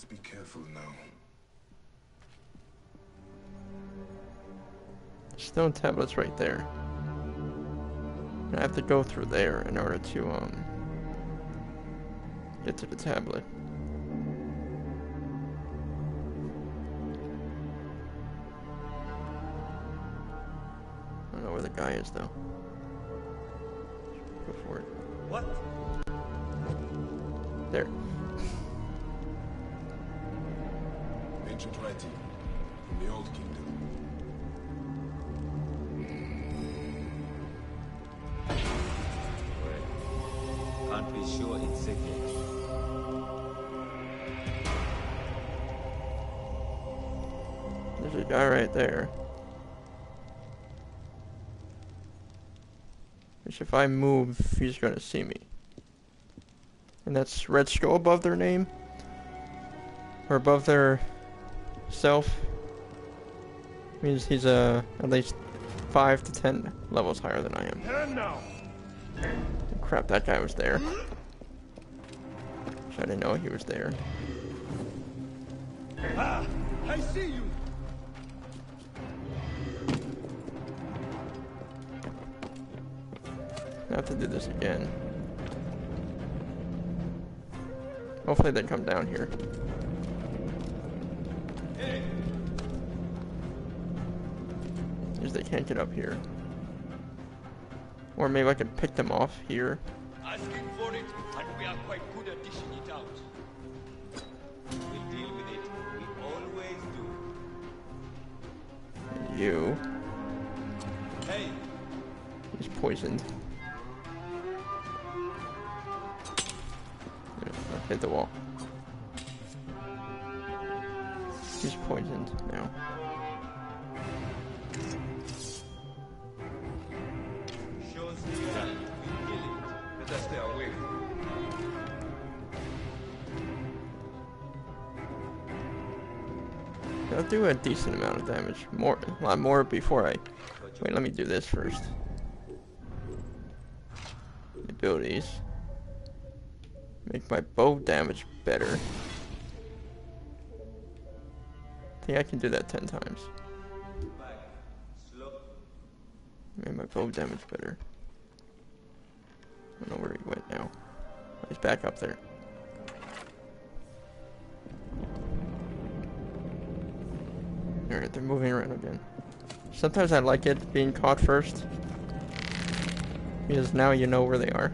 Be careful now. Stone tablet's right there. And I have to go through there in order to get to the tablet. I don't know where the guy is though. Go for it. What? There. Ancient writing from the Old Kingdom. Can't be sure it's secret. There's a guy right there. Which if I move, he's gonna see me. And that's red skull above their name. Or above their self. Means he's at least 5 to 10 levels higher than I am. Crap, that guy was there. I didn't know he was there. Ah, I see you. I have to do this again. Hopefully they come down here. Because they can't get up here. Or maybe I could pick them off here. Asking for it, and we are quite good at dishing it out. We'll deal with it. We always do. And you. Hey! He's poisoned. Hit the wall. He's poisoned now. Shows that we kill it. Better stay away. I'll do a decent amount of damage. A lot more before I... Wait, let me do this first. Abilities. Make my bow damage better. I think I can do that 10 times. Make my bow damage better. I don't know where he went now. He's back up there. Alright, they're moving around again. Sometimes I like it being caught first. Because now you know where they are.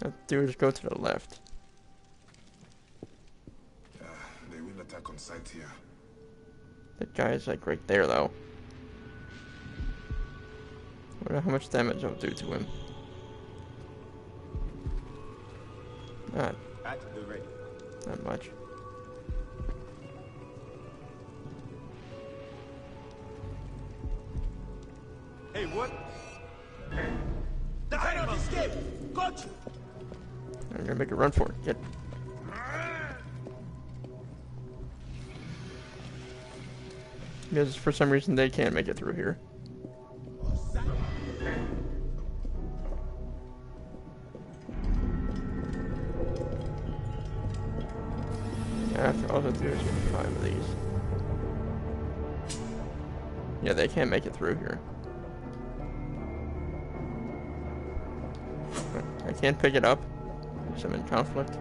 All do is go to the left. They will attack on sight here. That guy is like right there though. I wonder how much damage I'll do to him. Not At the ready. Not much. Hey, what? The cannot escape! Got you! I'm gonna make a run for it. Get. Because for some reason they can't make it through here. After all I have to do is get 5 of these. Yeah, they can't make it through here. I can't pick it up because I'm in conflict.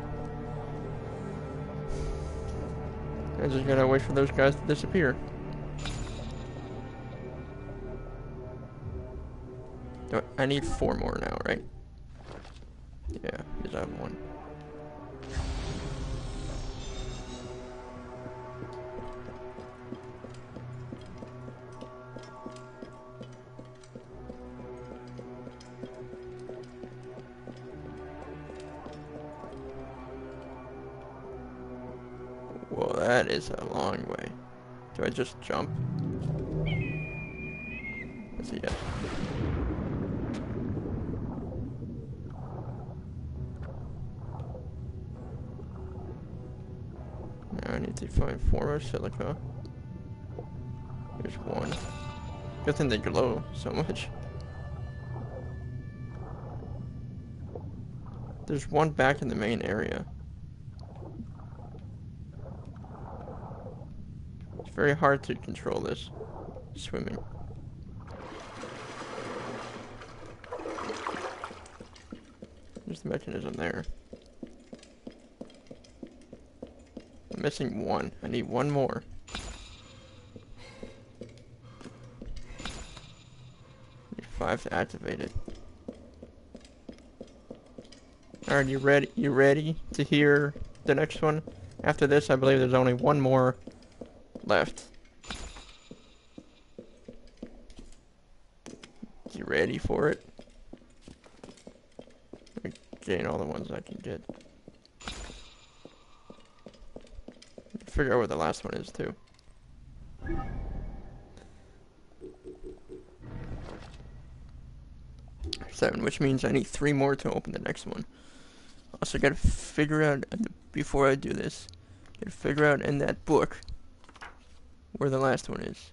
I'm just gonna wait for those guys to disappear. I need 4 more now, right? Yeah, because I have 1. Well, that is a long way. Do I just jump? Let's see, yes. Now I need to find 4 more silica. There's 1. Good thing they glow so much. There's 1 back in the main area. It's very hard to control this swimming. There's the mechanism there. I'm missing 1. I need 1 more. Need 5 to activate it. Alright, you ready to hear the next one? After this, I believe there's only 1 more left. You ready for it? I gain all the ones I can get. figure out where the last one is too. 7, which means I need 3 more to open the next one. Also gotta figure out, before I do this, gotta figure out in that book where the last one is.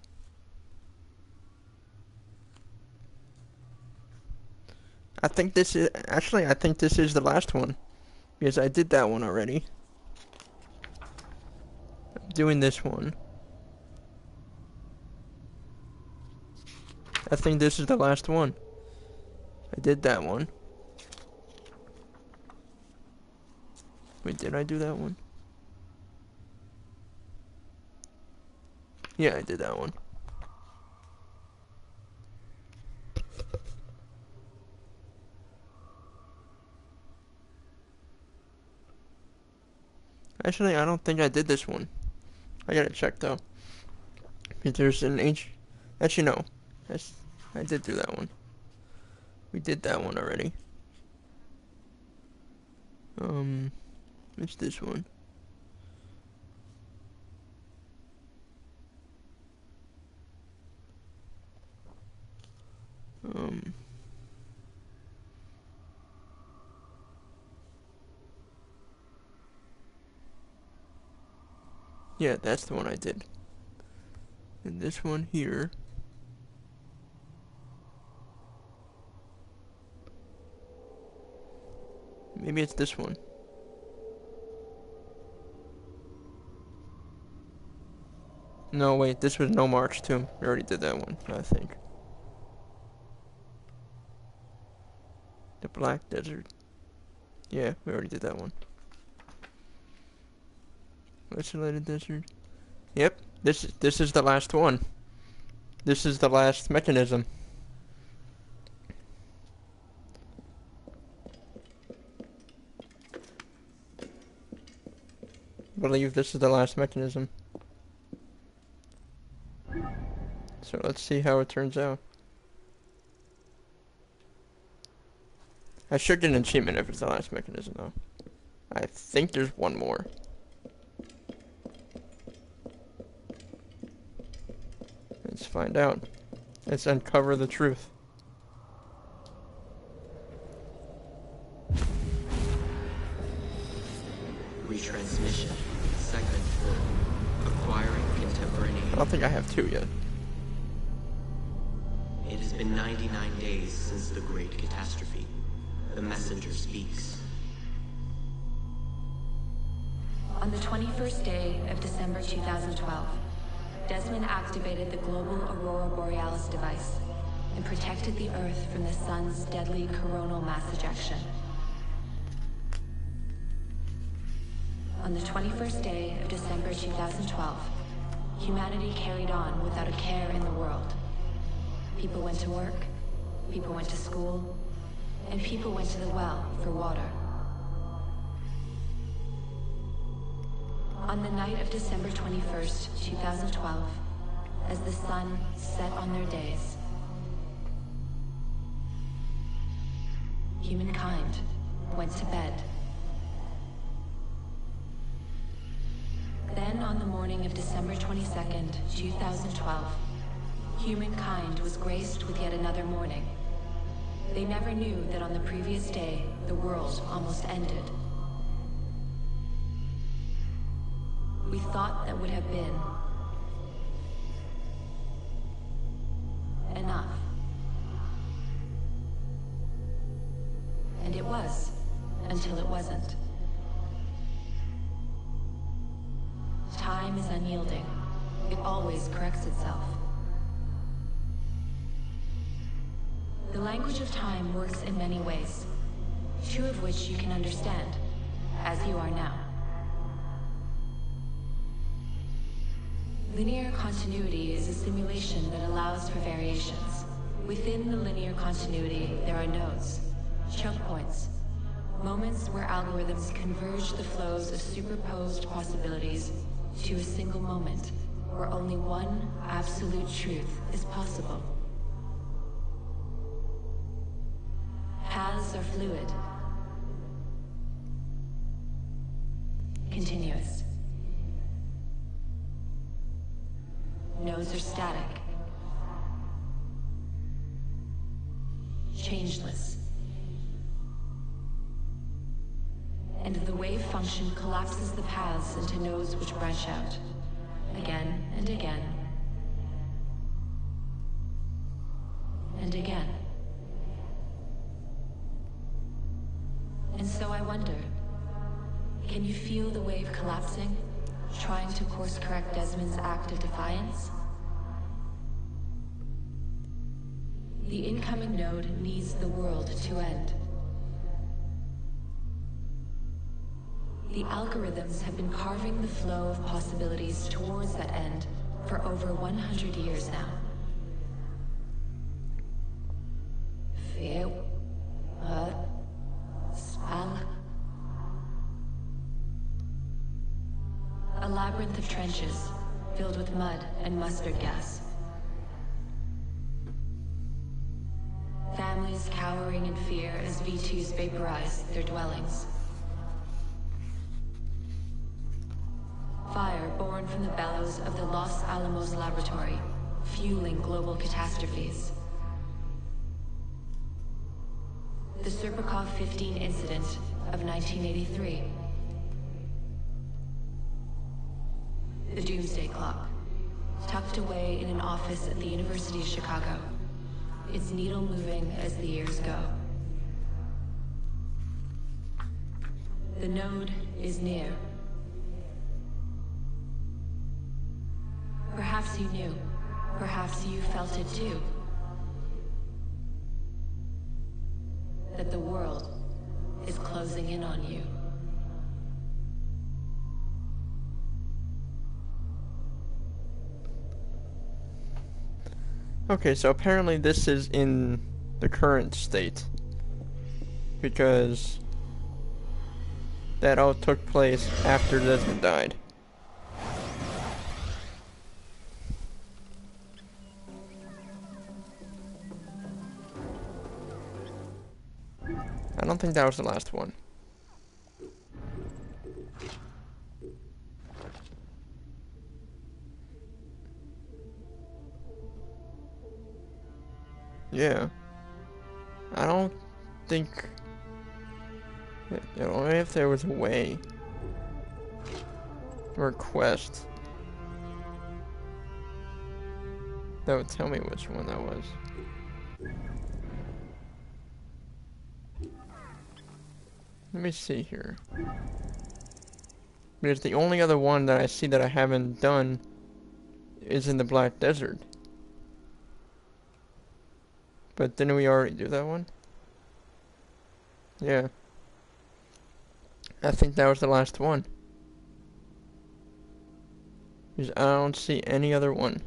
I think this is the last one, because I did that one already. I'm doing this one. I think this is the last one. I did that one. Wait, did I do that one? Yeah, I did that one. Actually, I don't think I did this one. I gotta check though. If there's an H. Actually, no. I did do that one. We did that one already. It's this one. Yeah, that's the one I did. And this one here. Maybe it's this one. No, wait, this was No Marks too. We already did that one, I think. The Black Desert. Yeah, we already did that one. Isolated Desert. Yep, this is the last one. This is the last mechanism. I believe this is the last mechanism. So let's see how it turns out. I should get an achievement if it's the last mechanism though. I think there's one more. Let's find out. Let's uncover the truth. Retransmission. Segment 4. Acquiring contemporaneous. I don't think I have 2 yet. It has been 99 days since the Great Catastrophe. The messenger speaks. On the 21st day of December 2012, Desmond activated the global Aurora Borealis device and protected the Earth from the sun's deadly coronal mass ejection. On the 21st day of December 2012, humanity carried on without a care in the world. People went to work, people went to school, and people went to the well for water. On the night of December 21st, 2012, as the sun set on their days, humankind went to bed. Then on the morning of December 22nd, 2012, humankind was graced with yet another morning. They never knew that on the previous day, the world almost ended. We thought that would have been enough. And it was, until it wasn't. Time is unyielding. It always corrects itself. The language of time works in many ways, 2 of which you can understand, as you are now. Linear continuity is a simulation that allows for variations. Within the linear continuity, there are nodes, choke points, moments where algorithms converge the flows of superposed possibilities to a single moment, where only one absolute truth is possible. Paths are fluid, continuous. flows are static, changeless. And the wave function collapses the paths into nodes which branch out, again and again, and again. And so I wonder, can you feel the wave collapsing, trying to course correct Desmond's act of defiance? The incoming node needs the world to end. The algorithms have been carving the flow of possibilities towards that end for over 100 years now. A labyrinth of trenches filled with mud and mustard gas. Families cowering in fear as V2s vaporize their dwellings. Fire born from the bellows of the Los Alamos laboratory, fueling global catastrophes. The Serpukov 15 incident of 1983. The Doomsday Clock, tucked away in an office at the University of Chicago, its needle moving as the years go. The node is near. Perhaps you knew. Perhaps you felt it too. That the world is closing in on you. Okay, so apparently this is in the current state. Because that all took place after Desmond died. I don't think that was the last one. Yeah. I don't think... Only if there was a way. Or a quest. That would tell me which one that was. Let me see here. Because the only other one that I see that I haven't done is in the Black Desert. But didn't we already do that one? Yeah. I think that was the last one. Because I don't see any other one.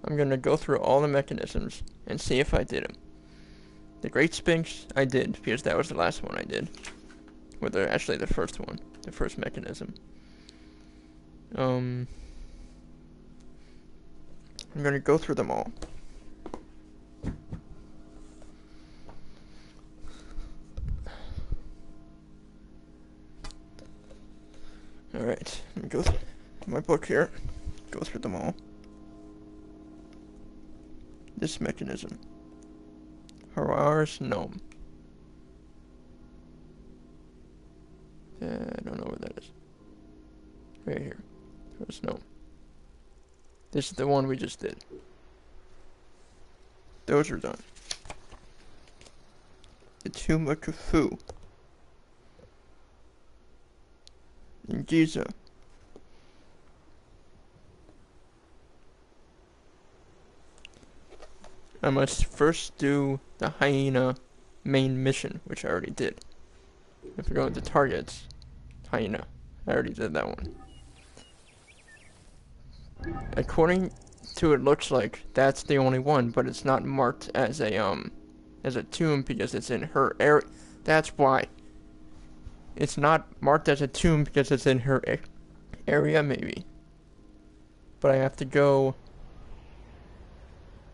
I'm gonna go through all the mechanisms and see if I did them. The Great Sphinx, I did, because that was the last one I did. Well, actually the first one. The first mechanism. I'm gonna go through them all. Alright, let me go through my book here. Go through them all. This mechanism. Horus Gnome. I don't know where that is. Right here. Horus Gnome. This is the one we just did. Those are done. The Tomb of Khufu. In Giza. I must first do the hyena main mission, which I already did. If we go into targets, hyena. I already did that one. According to it looks like that's the only one, but it's not marked as a tomb because it's in her area. That's why. It's not marked as a tomb because it's in her area, maybe. But I have to go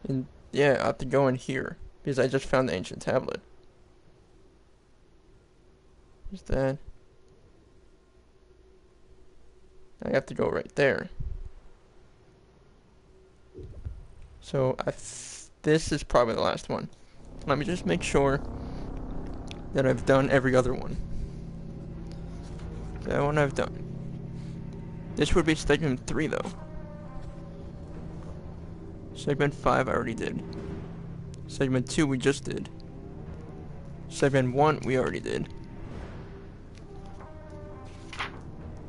in. Yeah, I have to go in here because I just found the ancient tablet. Is that? I have to go right there. So this is probably the last one. Let me just make sure that I've done every other one. That one I've done. This would be segment 3 though. Segment 5 I already did. Segment 2 we just did. Segment 1 we already did.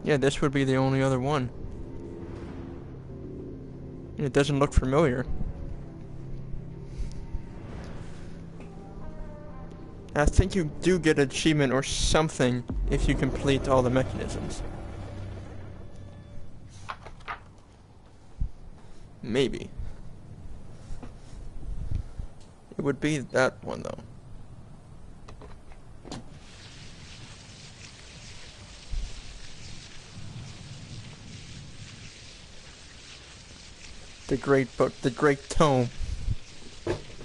Yeah, this would be the only other one. And it doesn't look familiar. I think you do get an achievement or something if you complete all the mechanisms. Maybe. It would be that one though. The great book, the great tome.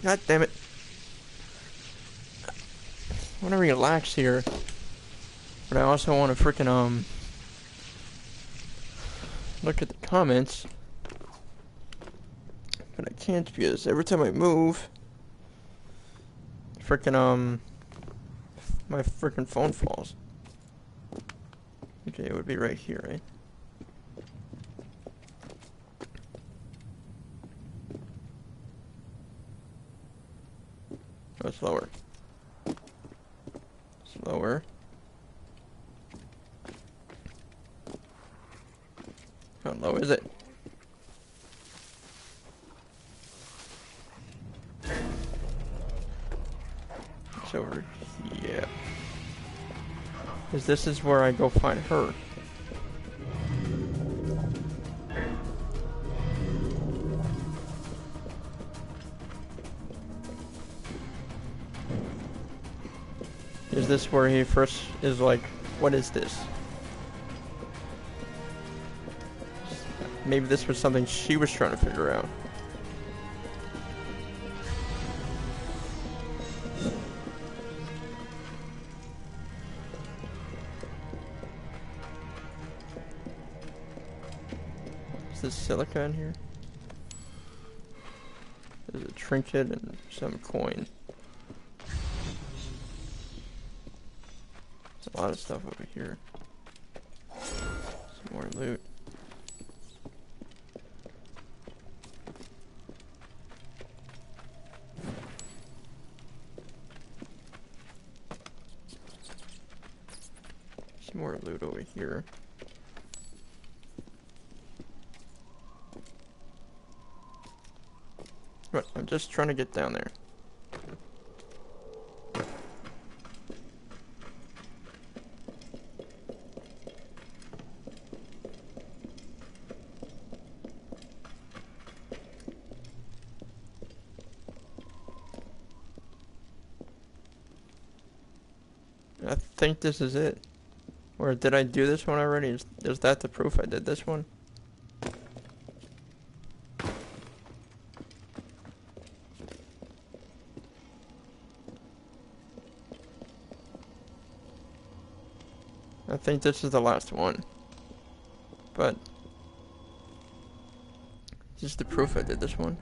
God damn it. I want to relax here, but I also want to frickin' look at the comments, but I can't because every time I move, frickin' my frickin' phone falls. Okay, it would be right here, right? Oh, it's lower. Lower. How low is it? It's over here. Because this is where I go find her. Is this where he first is like, what is this? Maybe this was something she was trying to figure out. Is this silica in here? There's a trinket and some coin. There's a lot of stuff over here. Some more loot. Some more loot over here. But I'm just trying to get down there. I think this is it. Or did I do this one already? Is that the proof I did this one? I think this is the last one. But is this the proof I did this one?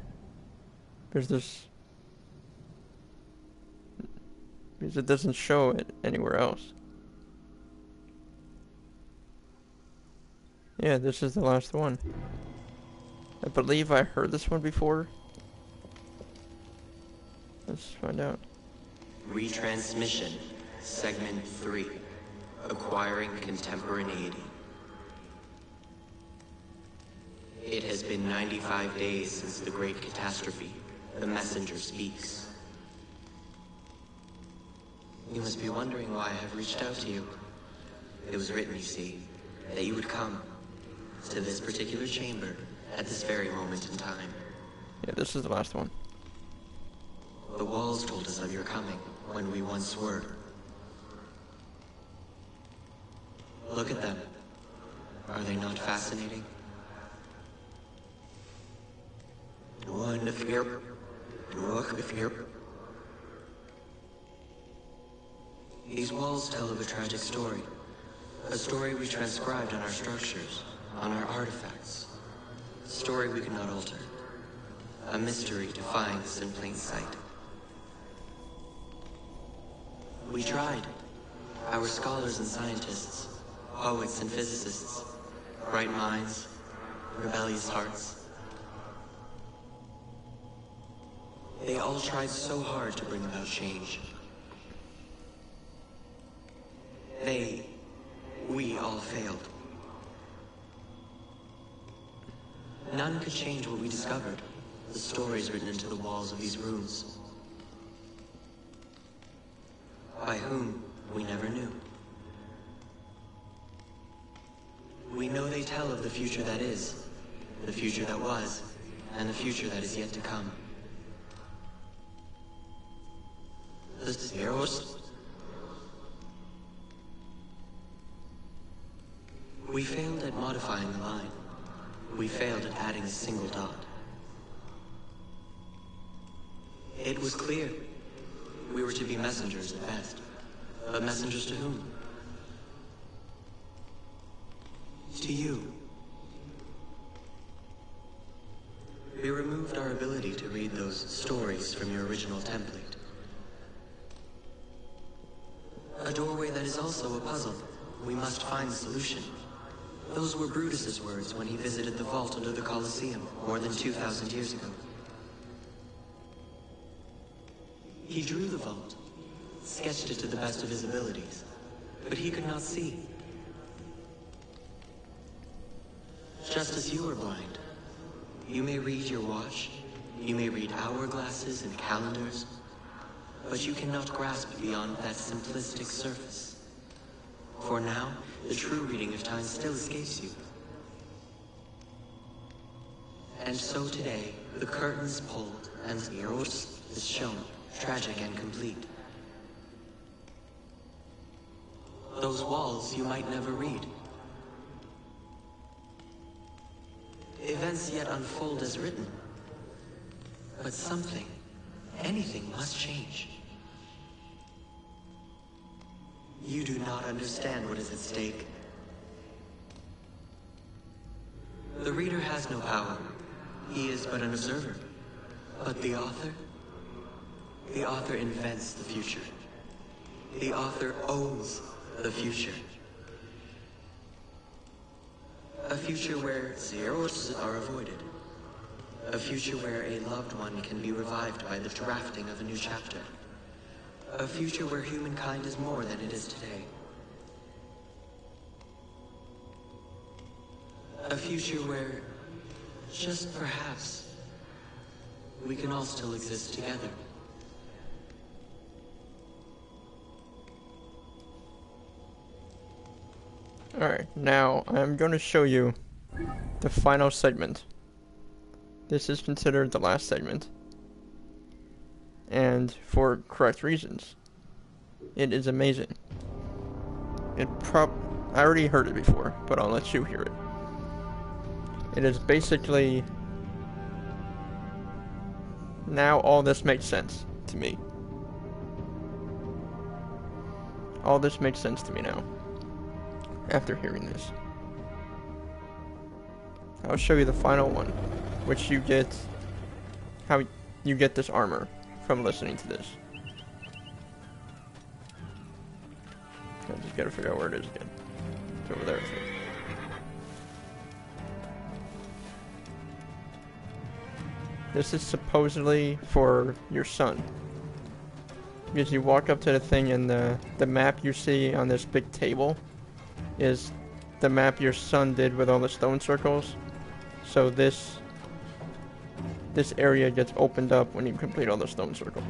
Because it doesn't show it anywhere else. Yeah, this is the last one. I believe I heard this one before. Let's find out. Retransmission, Segment 3. Acquiring contemporaneity. It has been 95 days since the Great Catastrophe. The messenger speaks. You must be wondering why I have reached out to you. It was written, you see, that you would come to this particular chamber at this very moment in time. Yeah, this is the last one. The walls told us of your coming when we once were. Look at them. Are they not fascinating? These walls tell of a tragic story. A story we transcribed on our structures, on our artifacts. A story we could not alter. a mystery defying us in plain sight. We tried. Our scholars and scientists, poets and physicists, bright minds, rebellious hearts. They all tried so hard to bring about change. We all failed. None could change what we discovered, the stories written into the walls of these rooms. By whom, we never knew. We know they tell of the future that is, the future that was, and the future that is yet to come. The Zeros? We failed at modifying the line. We failed at adding a single dot. It was clear. We were to be messengers at best. But messengers to whom? To you. We removed our ability to read those stories from your original template. A doorway that is also a puzzle. We must find the solution. Those were Brutus's words when he visited the vault under the Colosseum more than 2,000 years ago. He drew the vault, sketched it to the best of his abilities, but he could not see. Just as you are blind, you may read your watch, you may read hourglasses and calendars, but you cannot grasp beyond that simplistic surface. For now, the true reading of time still escapes you. And so today, the curtains pulled and the Eros is shown, tragic and complete. Those walls you might never read. Events yet unfold as written. But something, anything must change. You do not understand what is at stake. The reader has no power. He is but an observer. But the author invents the future. The author owns the future. A future where zeros are avoided. A future where a loved one can be revived by the drafting of a new chapter. A future where humankind is more than it is today. A future where, just perhaps, we can all still exist together. Alright, now I'm going to show you the final segment. This is considered the last segment. And for correct reasons. It is amazing. I already heard it before, but I'll let you hear it. It is basically... Now all this makes sense to me. All this makes sense to me now. After hearing this. I'll show you the final one. Which you get... How you get this armor from listening to this. I just gotta figure out where it is again. It's over there, I think. This is supposedly for your son. Because you walk up to the thing and the map you see on this big table is the map your son did with all the stone circles. So this area gets opened up when you complete all the stone circles.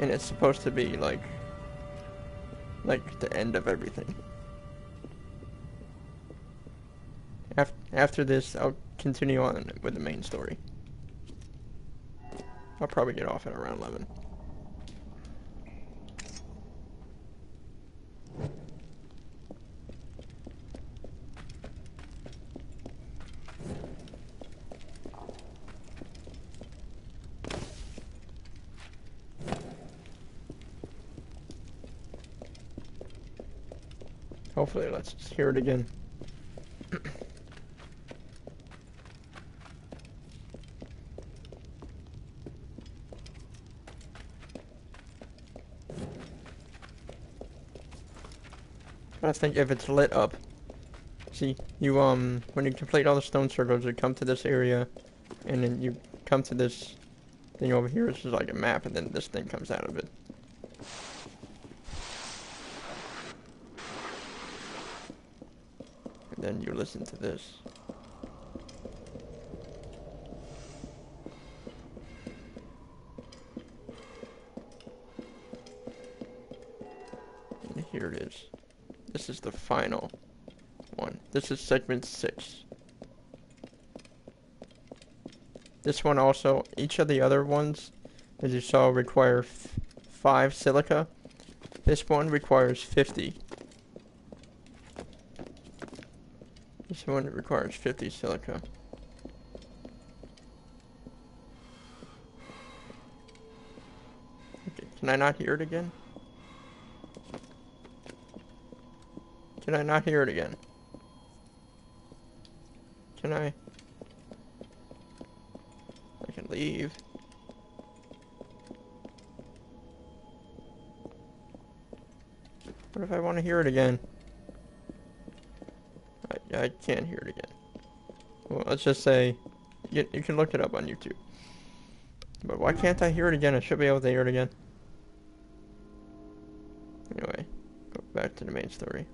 And it's supposed to be like the end of everything. After this, I'll continue on with the main story. I'll probably get off at around 11. Hopefully, let's just hear it again. But I think if it's lit up, see, you when you complete all the stone circles, you come to this area, and then you come to this thing over here. This is like a map, and then this thing comes out of it. And then you listen to this. And here it is. This is the final one. This is segment 6. This one also, each of the other ones, as you saw, require 5 silica. This one requires 50. This one requires 50 silica. Okay, can I not hear it again? Can I not hear it again? Can I can leave. What if I want to hear it again? I can't hear it again. Well, let's just say, you can look it up on YouTube. But why can't I hear it again? I should be able to hear it again. Anyway, go back to the main story.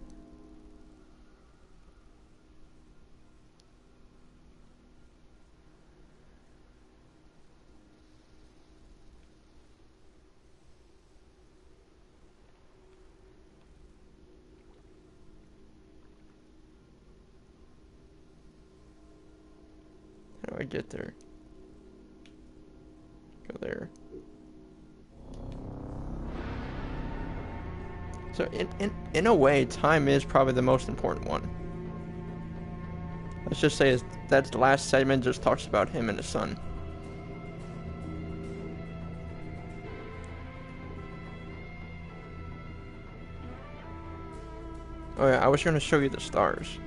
How do I get there? Go there. So in a way, time is probably the most important one. Let's just say that's the last segment, just talks about him and his son. Oh yeah, I was going to show you the stars.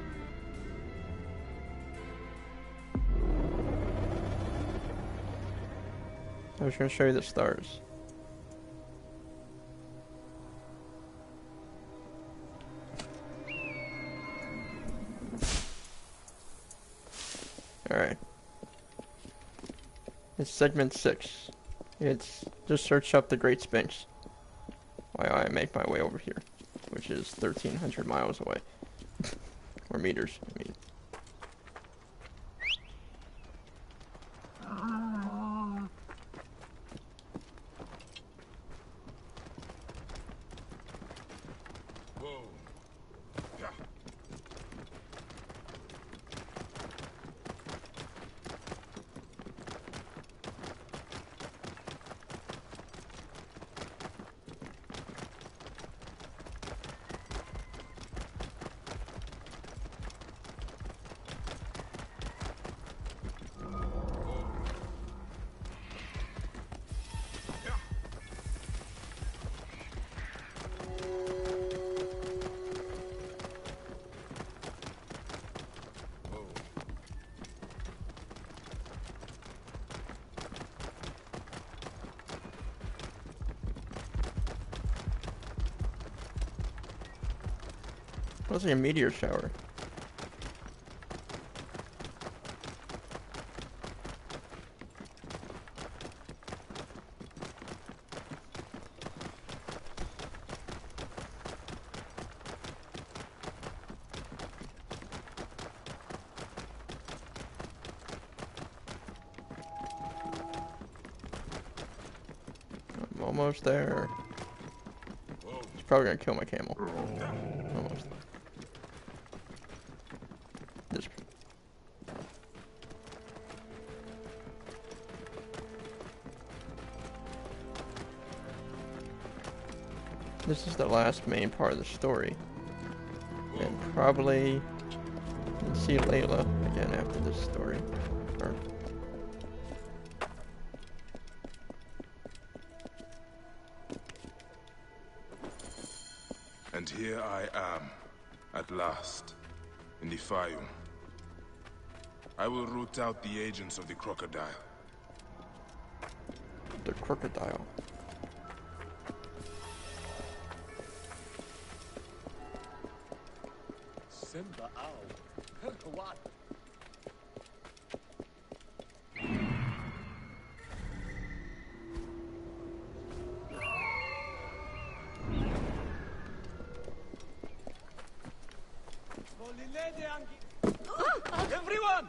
I was going to show you the stars. Alright. It's segment 6. It's just search up the Great Sphinx while I make my way over here, which is 1,300 miles away. Or meters, I mean. Looks like a meteor shower. I'm almost there. It's probably gonna kill my camel. Almost. This is the last main part of the story. And probably we'll see Layla again after this story. Or and here I am, at last, in the Fayum. I will root out the agents of the crocodile. The crocodile. Simba Ow. What? Everyone!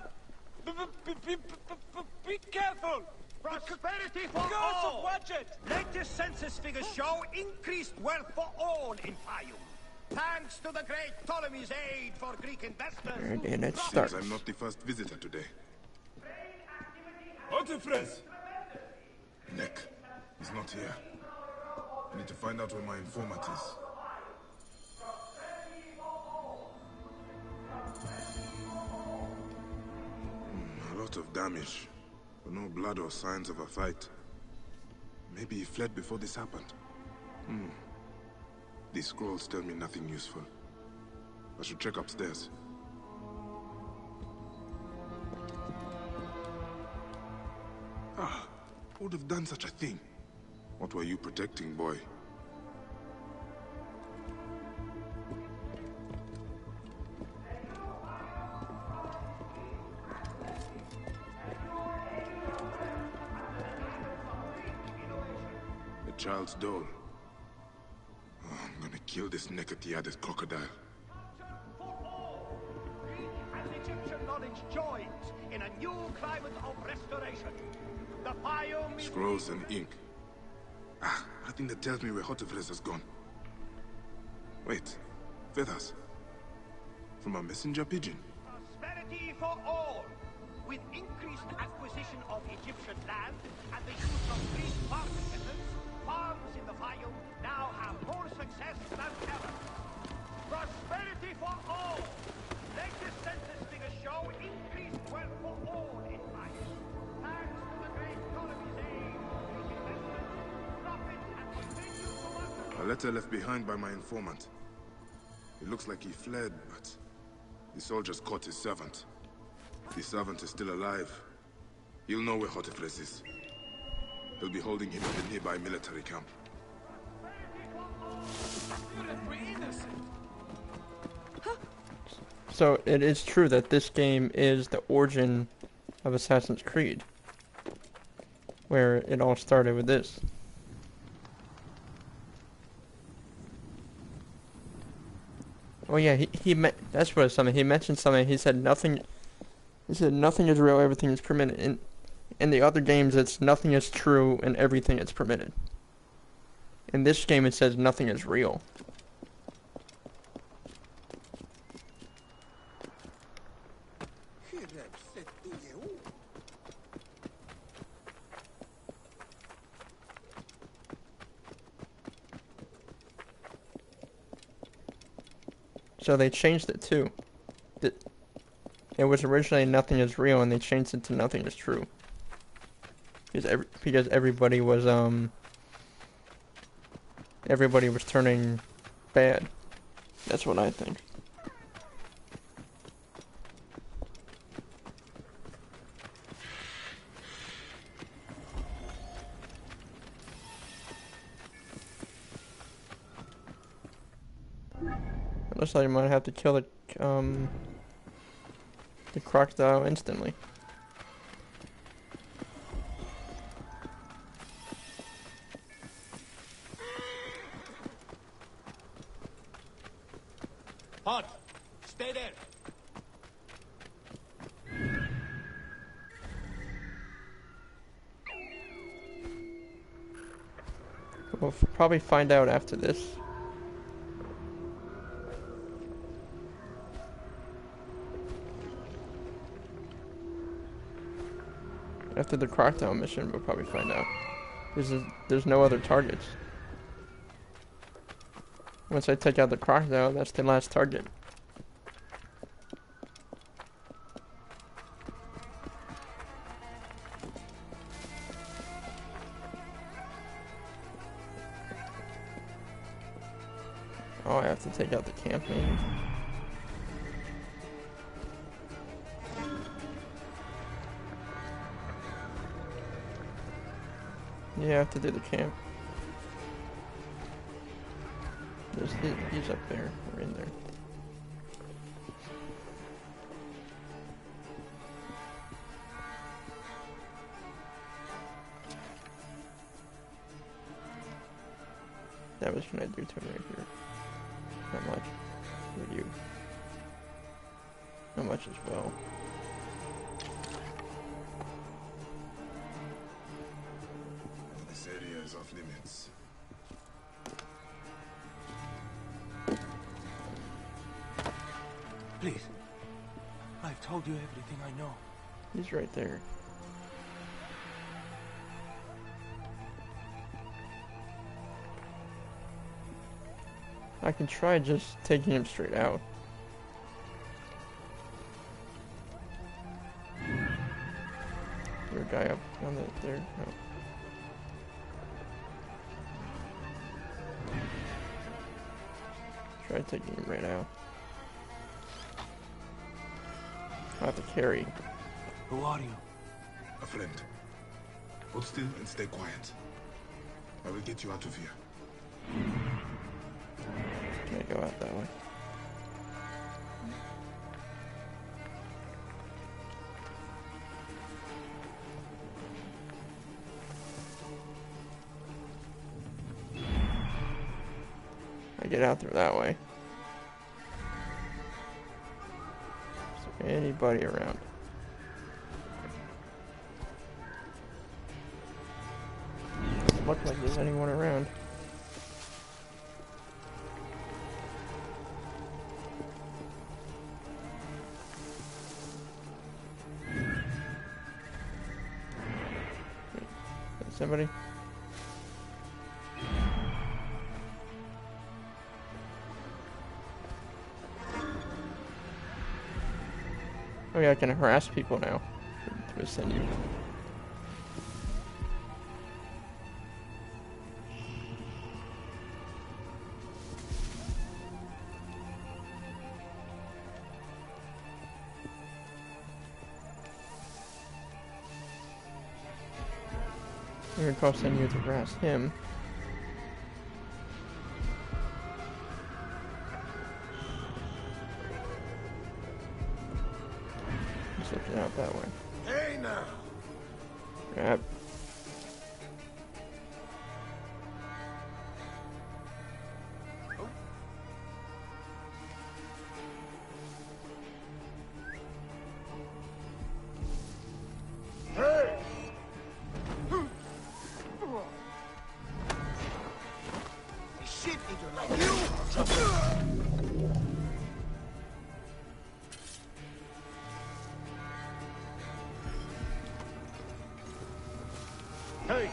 Be careful! Prosperity for Because all! of budget! Latest census figures show increased wealth for all in Fayum. Thanks to the great Ptolemy's aid for Greek investors. And it Seems starts. I'm not the first visitor today. Otefres! Nick, he's not here. I need to find out where my informant is. A lot of damage, but no blood or signs of a fight. Maybe he fled before this happened. These scrolls tell me nothing useful. I should check upstairs. Who would have done such a thing? What were you protecting, boy? The child's doll. Oh, I'm gonna kill this Nekatiades crocodile. Greek and Egyptian knowledge joins in a new climate of restoration. The Fayum is... Scrolls and ink. Nothing that tells me where Hotefres has gone. Wait, feathers. From a messenger pigeon. Prosperity for all, with increased acquisition of Egyptian land and the use of Greek farm methods, farms in the Fayum now have more success than ever. Prosperity for all. Latest census figures show increased wealth for all in Fayum. Thanks to the great Ptolemy's aid, Greek investment, profit and continue to multiply. A letter left behind by my informant. It looks like he fled, but the soldiers caught his servant. If the servant is still alive, he'll know where Hotefres is. They'll be holding him in the nearby military camp. So it is true that this game is the origin of Assassin's Creed, where it all started with this. Oh yeah, that's what something he mentioned something. He said nothing. He said nothing is real, everything is permitted. In the other games, it's nothing is true and everything is permitted. In this game, it says nothing is real. So they changed it too. It was originally nothing is real, and they changed it to nothing is true. Because everybody was turning bad. That's what I think. It looks like you might have to kill the crocodile instantly. Hot! Stay there! We'll probably find out after this. After the crocodile mission, we'll probably find out. There's no other targets. Once I take out the crocodile, that's the last target. Oh, I have to take out the camp man. Yeah, I have to do the camp. He's up there, or in there. damage can I do to him right here? Not much. With you. Not much as well. This area is off limits. Please. I've told you everything I know. He's right there. I can try just taking him straight out. Is there a guy up on the there? No. Try taking him right out. I have to carry. Who are you? A friend. Hold still and stay quiet. I will get you out of here. Can I go out that way? I get out through that way. Is there anybody around? Doesn't look like there's anyone around. Somebody? Oh yeah, I can harass people now to send you. I'm gonna call send you to harass him. Just looking out that way. Hey now! Grab. Hey!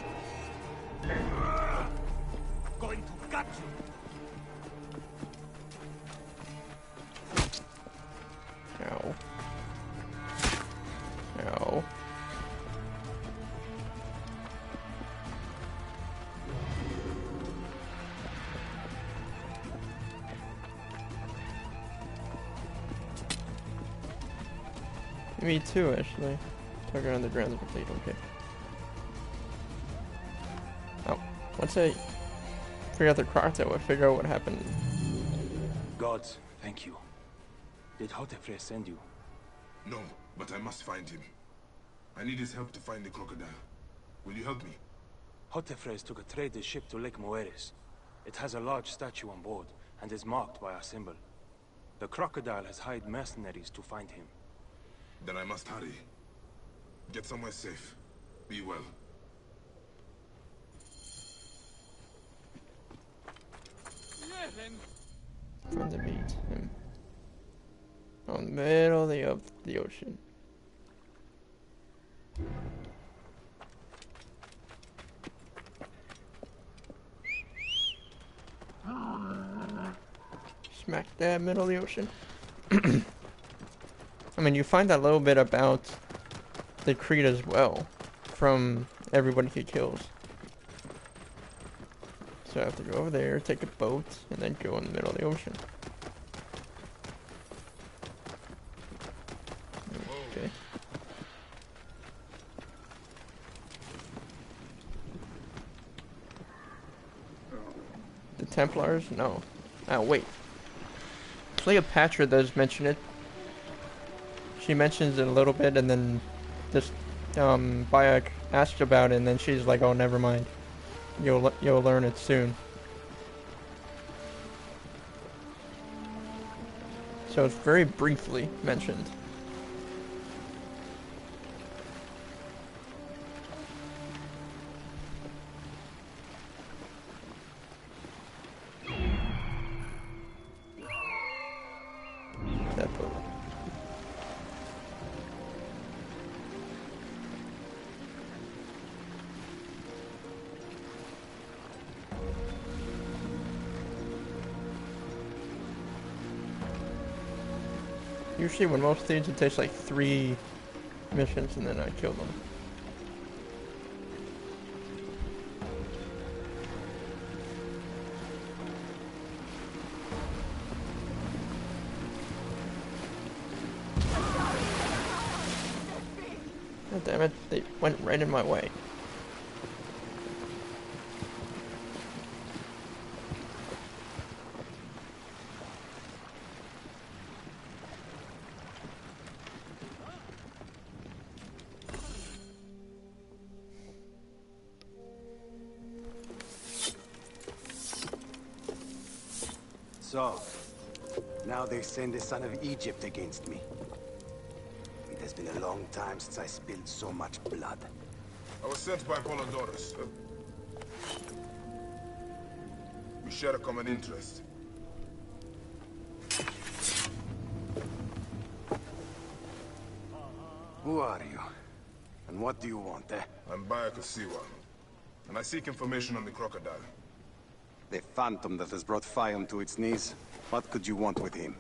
Going to gut you! Ow. Ow. Me too, actually. Target on the ground is complete, okay. Oh, once I figure out the crocodile, I figure out what happened. Gods, thank you. Did Hotefre send you? No, but I must find him. I need his help to find the crocodile. Will you help me? Hotefres took a trader's ship to Lake Moeris. It has a large statue on board, and is marked by our symbol. The crocodile has hired mercenaries to find him. Then I must hurry. Get somewhere safe. Be well. From the beach. On the middle of the ocean. Smack dab middle of the ocean. I mean, you find that little bit about the Creed as well, from everybody he kills. So I have to go over there, take a boat, and then go in the middle of the ocean. Okay. The Templars? No. Oh, wait. Cleopatra does mention it. She mentions it a little bit, and then this Bayek asked about it, and then she's like, "Oh, never mind. You'll learn it soon." So it's very briefly mentioned. That boat. Usually when most things it takes like 3 missions and then I kill them. God damn it, they went right in my way. So, now they send the son of Egypt against me. It has been a long time since I spilled so much blood. I was sent by Polydorus. We share a common interest. Who are you? And what do you want, eh? I'm Bayek of Siwa, and I seek information on the crocodile. The phantom that has brought Fiam to its knees. What could you want with him?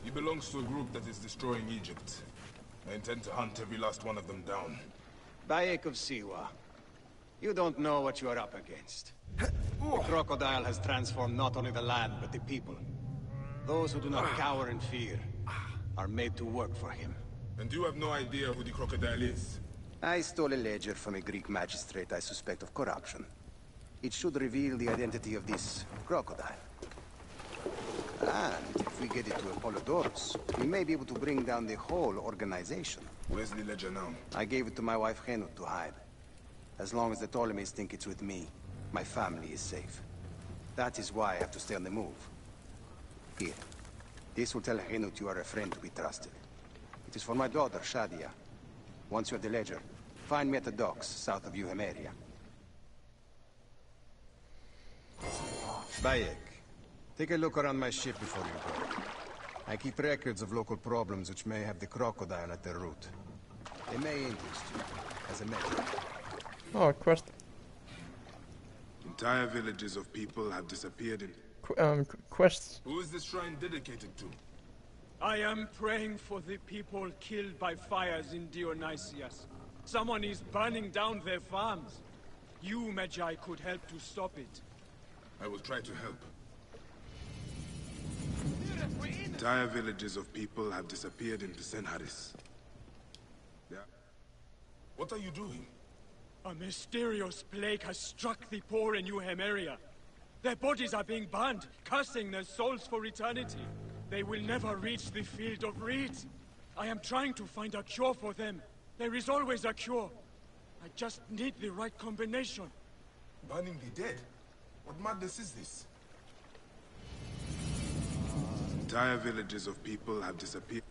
He belongs to a group that is destroying Egypt. I intend to hunt every last one of them down. Bayek of Siwa. You don't know what you are up against. The crocodile has transformed not only the land, but the people. Those who do not cower in fear are made to work for him. And you have no idea who the crocodile is? I stole a ledger from a Greek magistrate I suspect of corruption. It should reveal the identity of this crocodile. And if we get it to Apollodorus, we may be able to bring down the whole organization. Where's the ledger now? I gave it to my wife Henut to hide. As long as the Ptolemies think it's with me, my family is safe. That is why I have to stay on the move. Here. This will tell Henut you are a friend to be trusted. It is for my daughter, Shadia. Once you have the ledger, find me at the docks south of Euhemeria. Bayek, take a look around my ship before you go. I keep records of local problems which may have the crocodile at their root. They may interest you, as a measure. Oh, quest. Entire villages of people have disappeared in... Quests. Who is this shrine dedicated to? I am praying for the people killed by fires in Dionysius. Someone is burning down their farms. You, Magi, could help to stop it. I will try to help. Entire villages of people have disappeared in Pisenharis. Yeah. What are you doing? A mysterious plague has struck the poor in Euhemeria. Their bodies are being burned, cursing their souls for eternity. They will never reach the field of reeds. I am trying to find a cure for them. There is always a cure. I just need the right combination. Burning the dead? What madness is this? Entire villages of people have disappeared.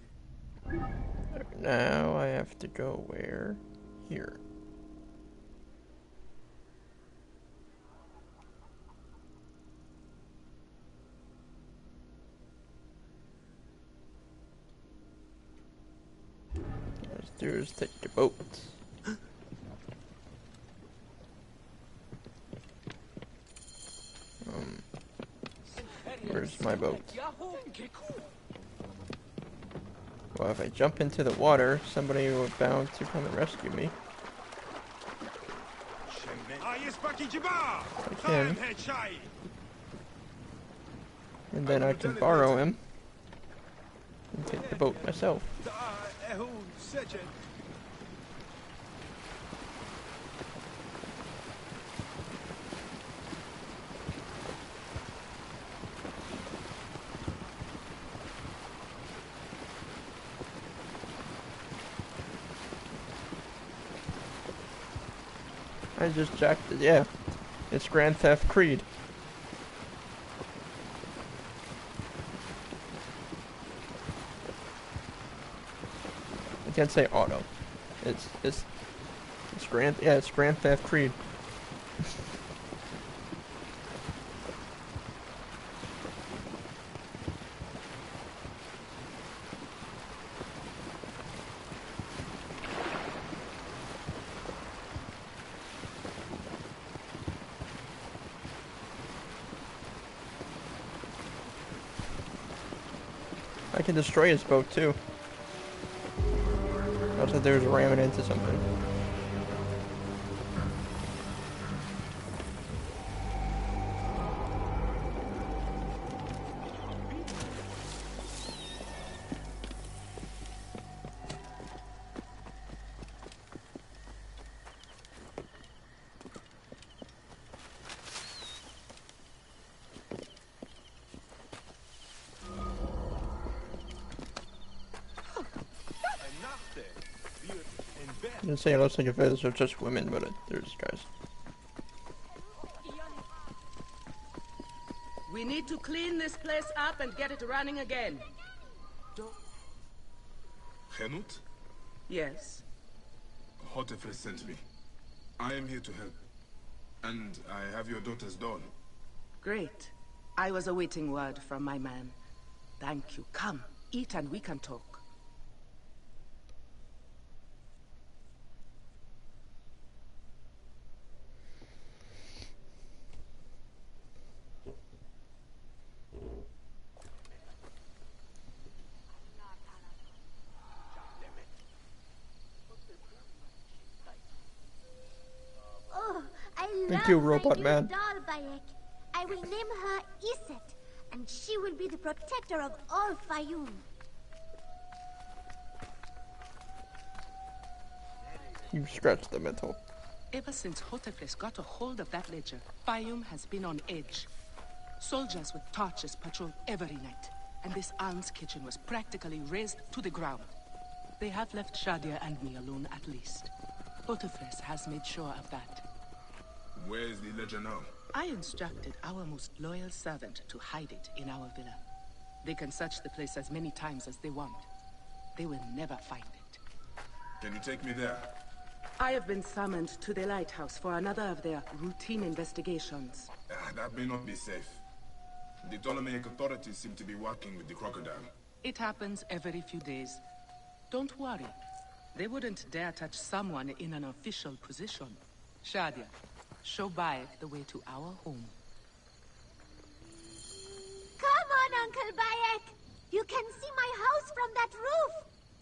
Now I have to go where? Here. Let's do is take the boat. Where's my boat? Well, if I jump into the water, somebody will bound to come and rescue me. I can. And then I can borrow him and take the boat myself. I just jacked it, yeah. It's Grand Theft Creed. can't say auto. It's Grand Theft Creed. I can destroy his boat too. I thought there was ramming into something. I didn't say it looks like a village of just women, but there's guys. We need to clean this place up and get it running again. Henut? Yes? Hotefres sent me. I am here to help. And I have your daughter's doll. Great. I was awaiting word from my man. Thank you. Come, eat and we can talk. Thank you, Robot Man. Doll, Bayek. I will name her Iset, and she will be the protector of all Fayum. You scratched the metal. Ever since Hotefres got a hold of that ledger, Fayum has been on edge. Soldiers with torches patrol every night, and this alms kitchen was practically razed to the ground. They have left Shadia and me alone at least. Hotefres has made sure of that. Where is the ledger now? I instructed our most loyal servant to hide it in our villa. They can search the place as many times as they want. They will never find it. Can you take me there? I have been summoned to the lighthouse for another of their routine investigations. That may not be safe. The Ptolemaic authorities seem to be working with the crocodile. It happens every few days. Don't worry. They wouldn't dare touch someone in an official position. Shadia, show Bayek the way to our home. Come on, Uncle Bayek! You can see my house from that roof!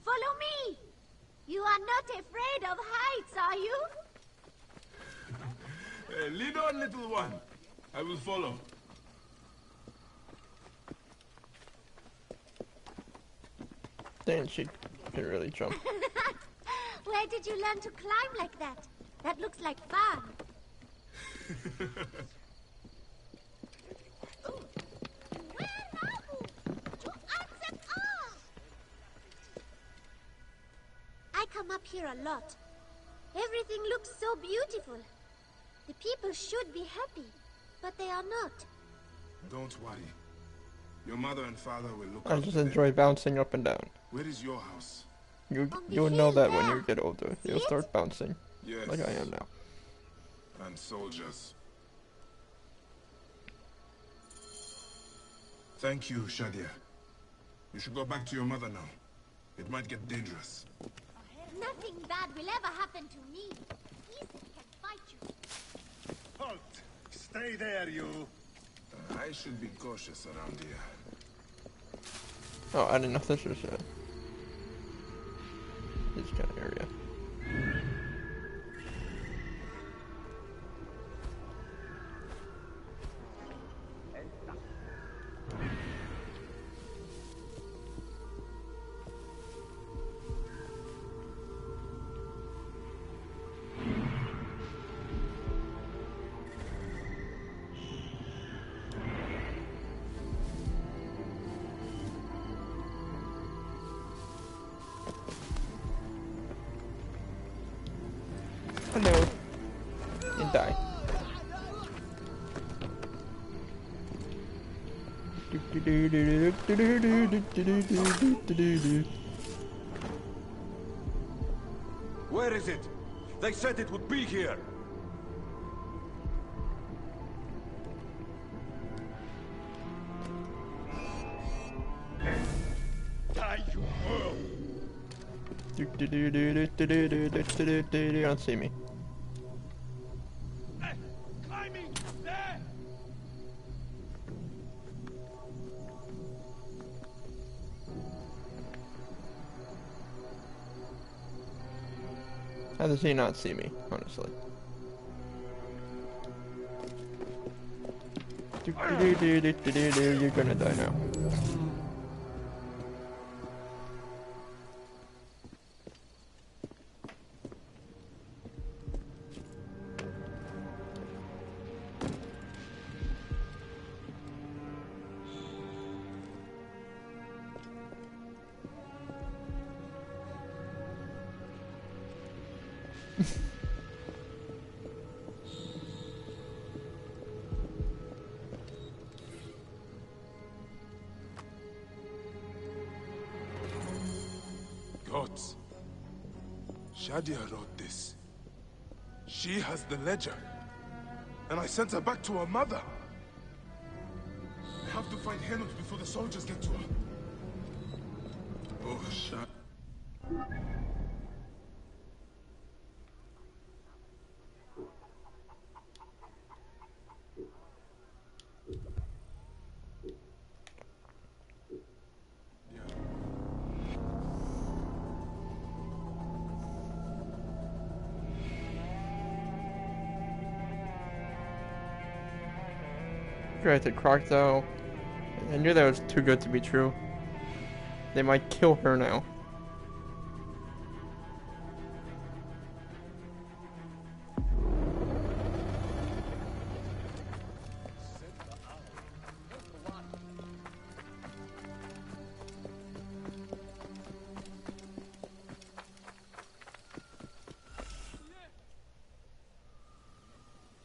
Follow me! You are not afraid of heights, are you? Lead on, little one. I will follow. Dang, she can really jump. Where did you learn to climb like that? That looks like fun. I come up here a lot. Everything looks so beautiful. The people should be happy, but they are not. Don't worry. Your mother and father will look I just enjoy bouncing up and down. Where is your house? You'll know that when you get older. You'll start bouncing. Yes. Like I am now. And soldiers. Thank you, Shadia. You should go back to your mother now. It might get dangerous. Nothing bad will ever happen to me. Ethan can fight you. Halt! Stay there, you. I should be cautious around here. Oh, I didn't know this was this kind of area. Hello. And die. Where is it? They said it would be here. Die, you worm! You don't see me. Climbing! There! How does he not see me, honestly? You're gonna die now. Gods. Shadia wrote this. She has the ledger. And I sent her back to her mother. I have to find Henut before the soldiers get to her. Oh, Shad. Granted, Crocodile. I knew that was too good to be true. They might kill her now.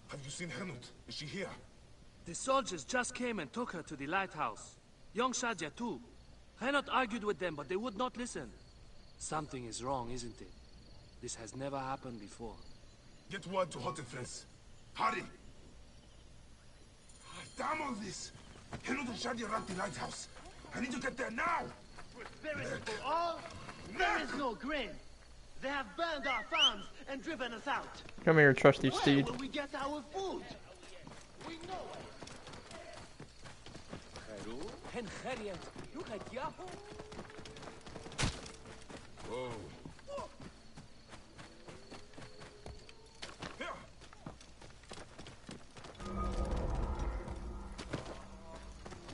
Have you seen Henut? Is she here? The soldiers just came and took her to the lighthouse. Young Shadia too. Henut argued with them, but they would not listen. Something is wrong, isn't it? This has never happened before. Get word to Hotefres. Hurry! Damn all this! Henut and Shadia are at the lighthouse. I need to get there now! Prosperity for all? There is no grain. They have burned our farms and driven us out. Come here, trusty Where steed. will we get our food? We know it. Whoa.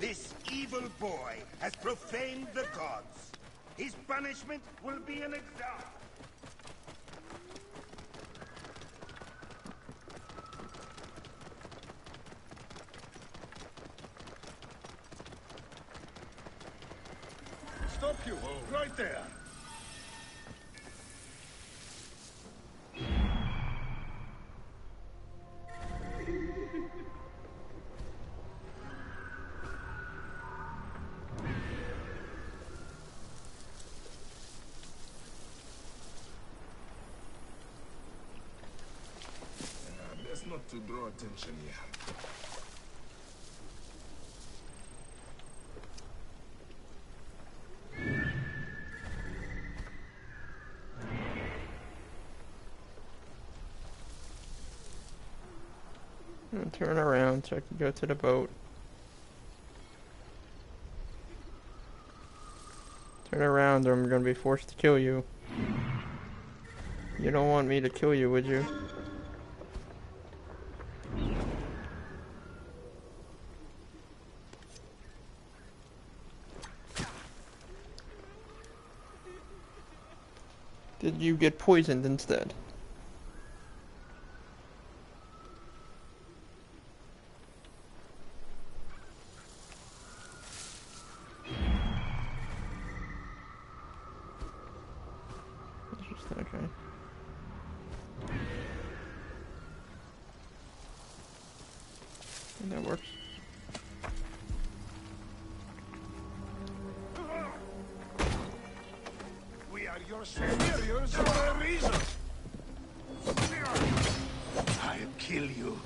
This evil boy has profaned the gods. His punishment will be an exile. Stop you! Right there! Best not to draw attention here. Turn around so I can go to the boat. Turn around or I'm gonna be forced to kill you. You don't want me to kill you, would you? Did you get poisoned instead? Okay. And that works. We are your superiors for a reason. kill you.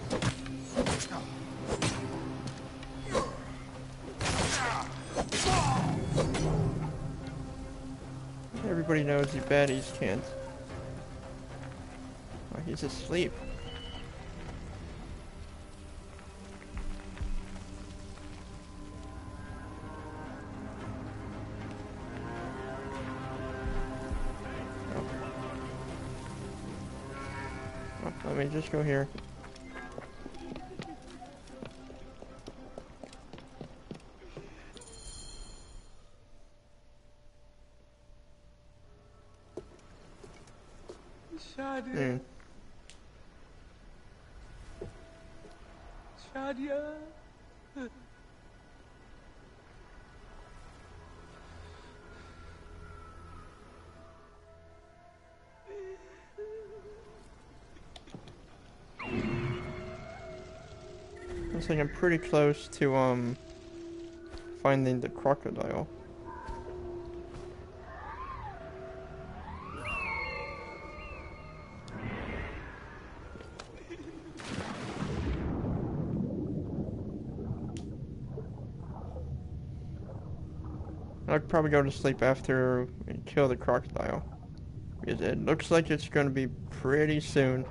Everybody knows you baddies can't. Oh, he's asleep. Oh, let me just go here. Shadia. Shadia. Looks like I'm pretty close to finding the crocodile. I'd probably go to sleep after we kill the crocodile, because it looks like it's going to be pretty soon.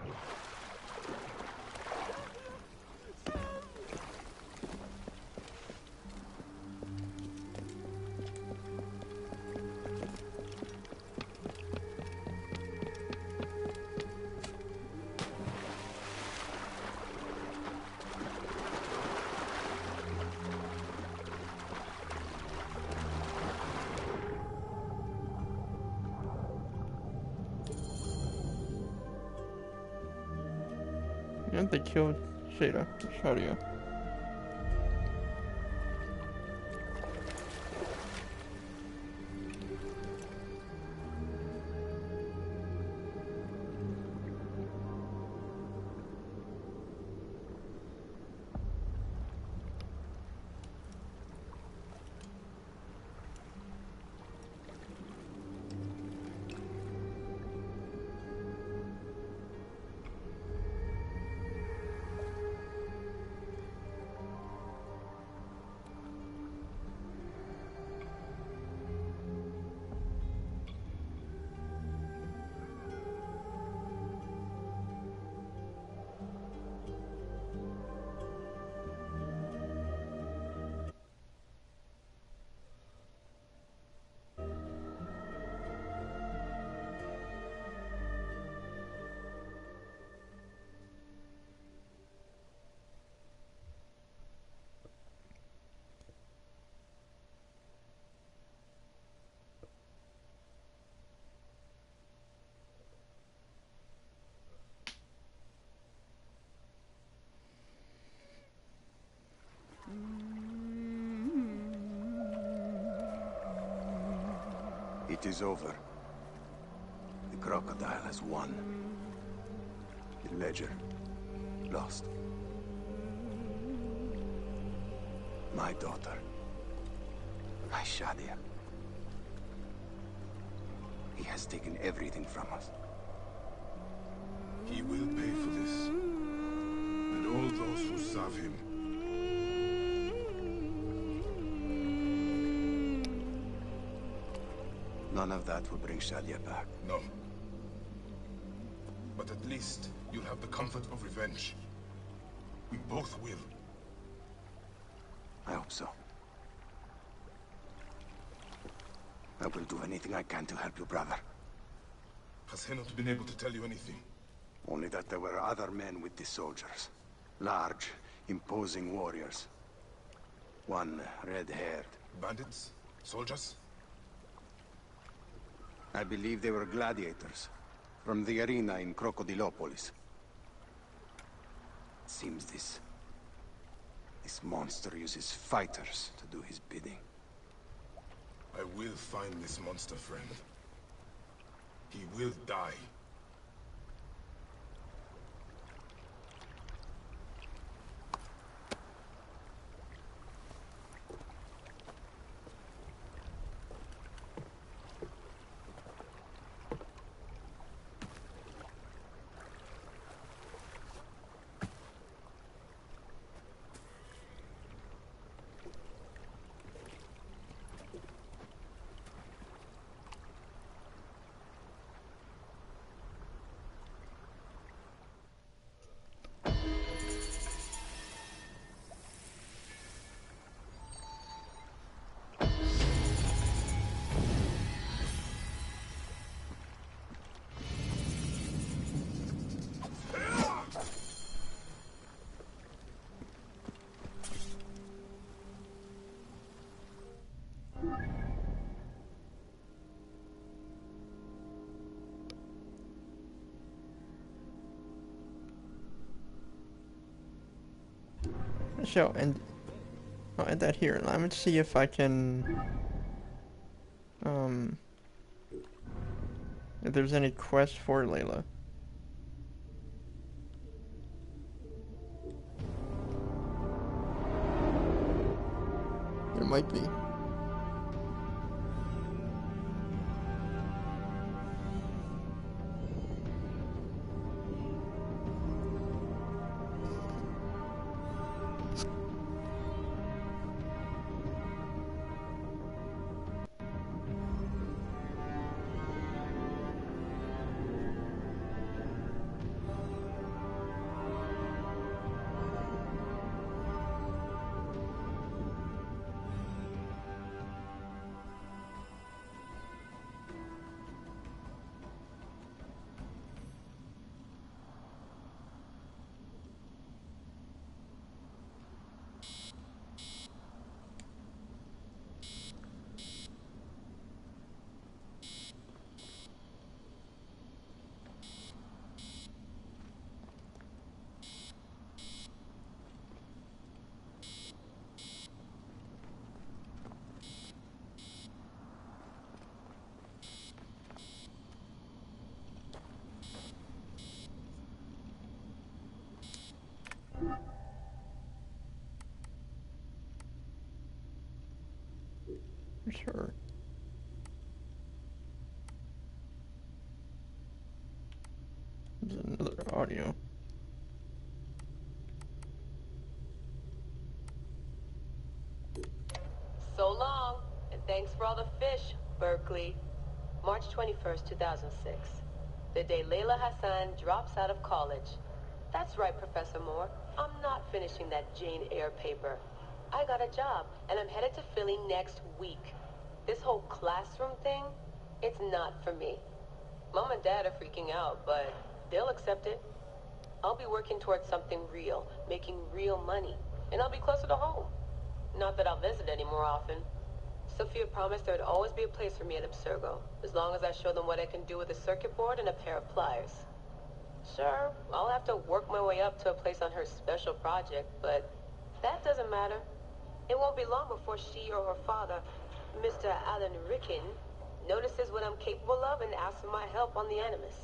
And they killed Shadia. It is over. The crocodile has won. The ledger lost. My daughter. My Shadia. He has taken everything from us. He will pay for this. And all those who serve him. None of that will bring Shadia back. No. But at least you'll have the comfort of revenge. We both will. I hope so. I will do anything I can to help you, brother. Has he not been able to tell you anything? Only that there were other men with the soldiers. Large, imposing warriors. One red-haired. Bandits? Soldiers? I believe they were gladiators. From the arena in Crocodilopolis. It seems this monster uses fighters to do his bidding. I will find this monster, friend. He will die. Actually, I'll end that here. Let me see if I can, if there's any quest for Layla. There might be. Sure. There's another audio. So long, and thanks for all the fish, Berkeley. March 21st, 2006. The day Layla Hassan drops out of college. That's right, Professor Moore. I'm not finishing that Jane Eyre paper. I got a job, and I'm headed to Philly next week. This whole classroom thing, it's not for me. Mom and Dad are freaking out, but they'll accept it. I'll be working towards something real, making real money, and I'll be closer to home. Not that I'll visit any more often. Sophia promised there'd always be a place for me at Abstergo, as long as I show them what I can do with a circuit board and a pair of pliers. Sure, I'll have to work my way up to a place on her special project, but that doesn't matter. It won't be long before she or her father, Mr. Alan Ricken, notices what I'm capable of and asks for my help on the Animus.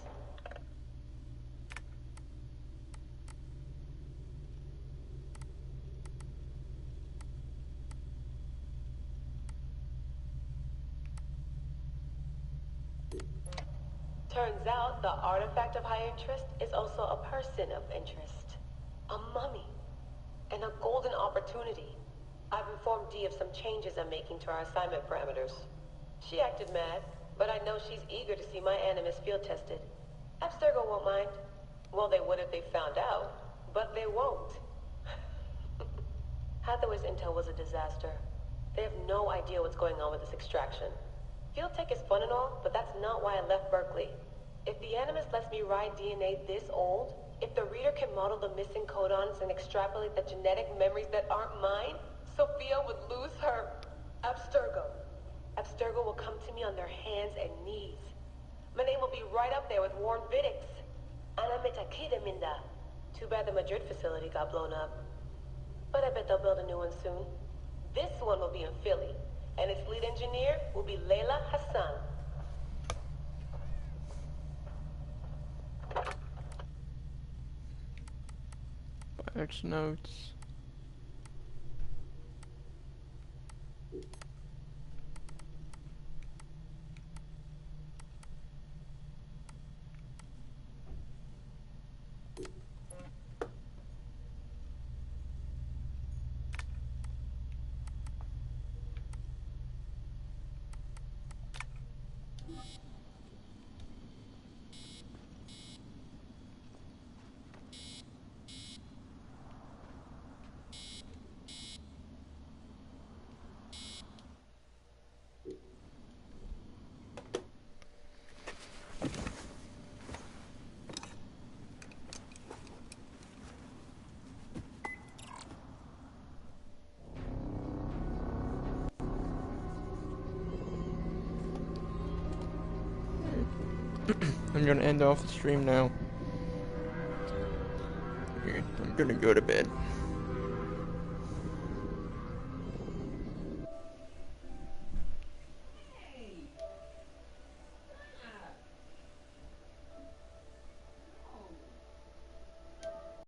Turns out the artifact of high interest is also a person of interest. A mummy. And a golden opportunity. I've informed Dee of some changes I'm making to our assignment parameters. She acted mad, but I know she's eager to see my Animus field tested. Abstergo won't mind. Well, they would if they found out, but they won't. Hathaway's intel was a disaster. They have no idea what's going on with this extraction. Field tech is fun and all, but that's not why I left Berkeley. If the Animus lets me ride DNA this old, if the reader can model the missing codons and extrapolate the genetic memories that aren't mine, Sophia would lose her Abstergo. Abstergo will come to me on their hands and knees. My name will be right up there with Warren Vidick's. Ana Metakida Minda. Too bad the Madrid facility got blown up. But I bet they'll build a new one soon. This one will be in Philly, and its lead engineer will be Layla Hassan. X notes. I'm gonna end off the stream now. I'm gonna go to bed.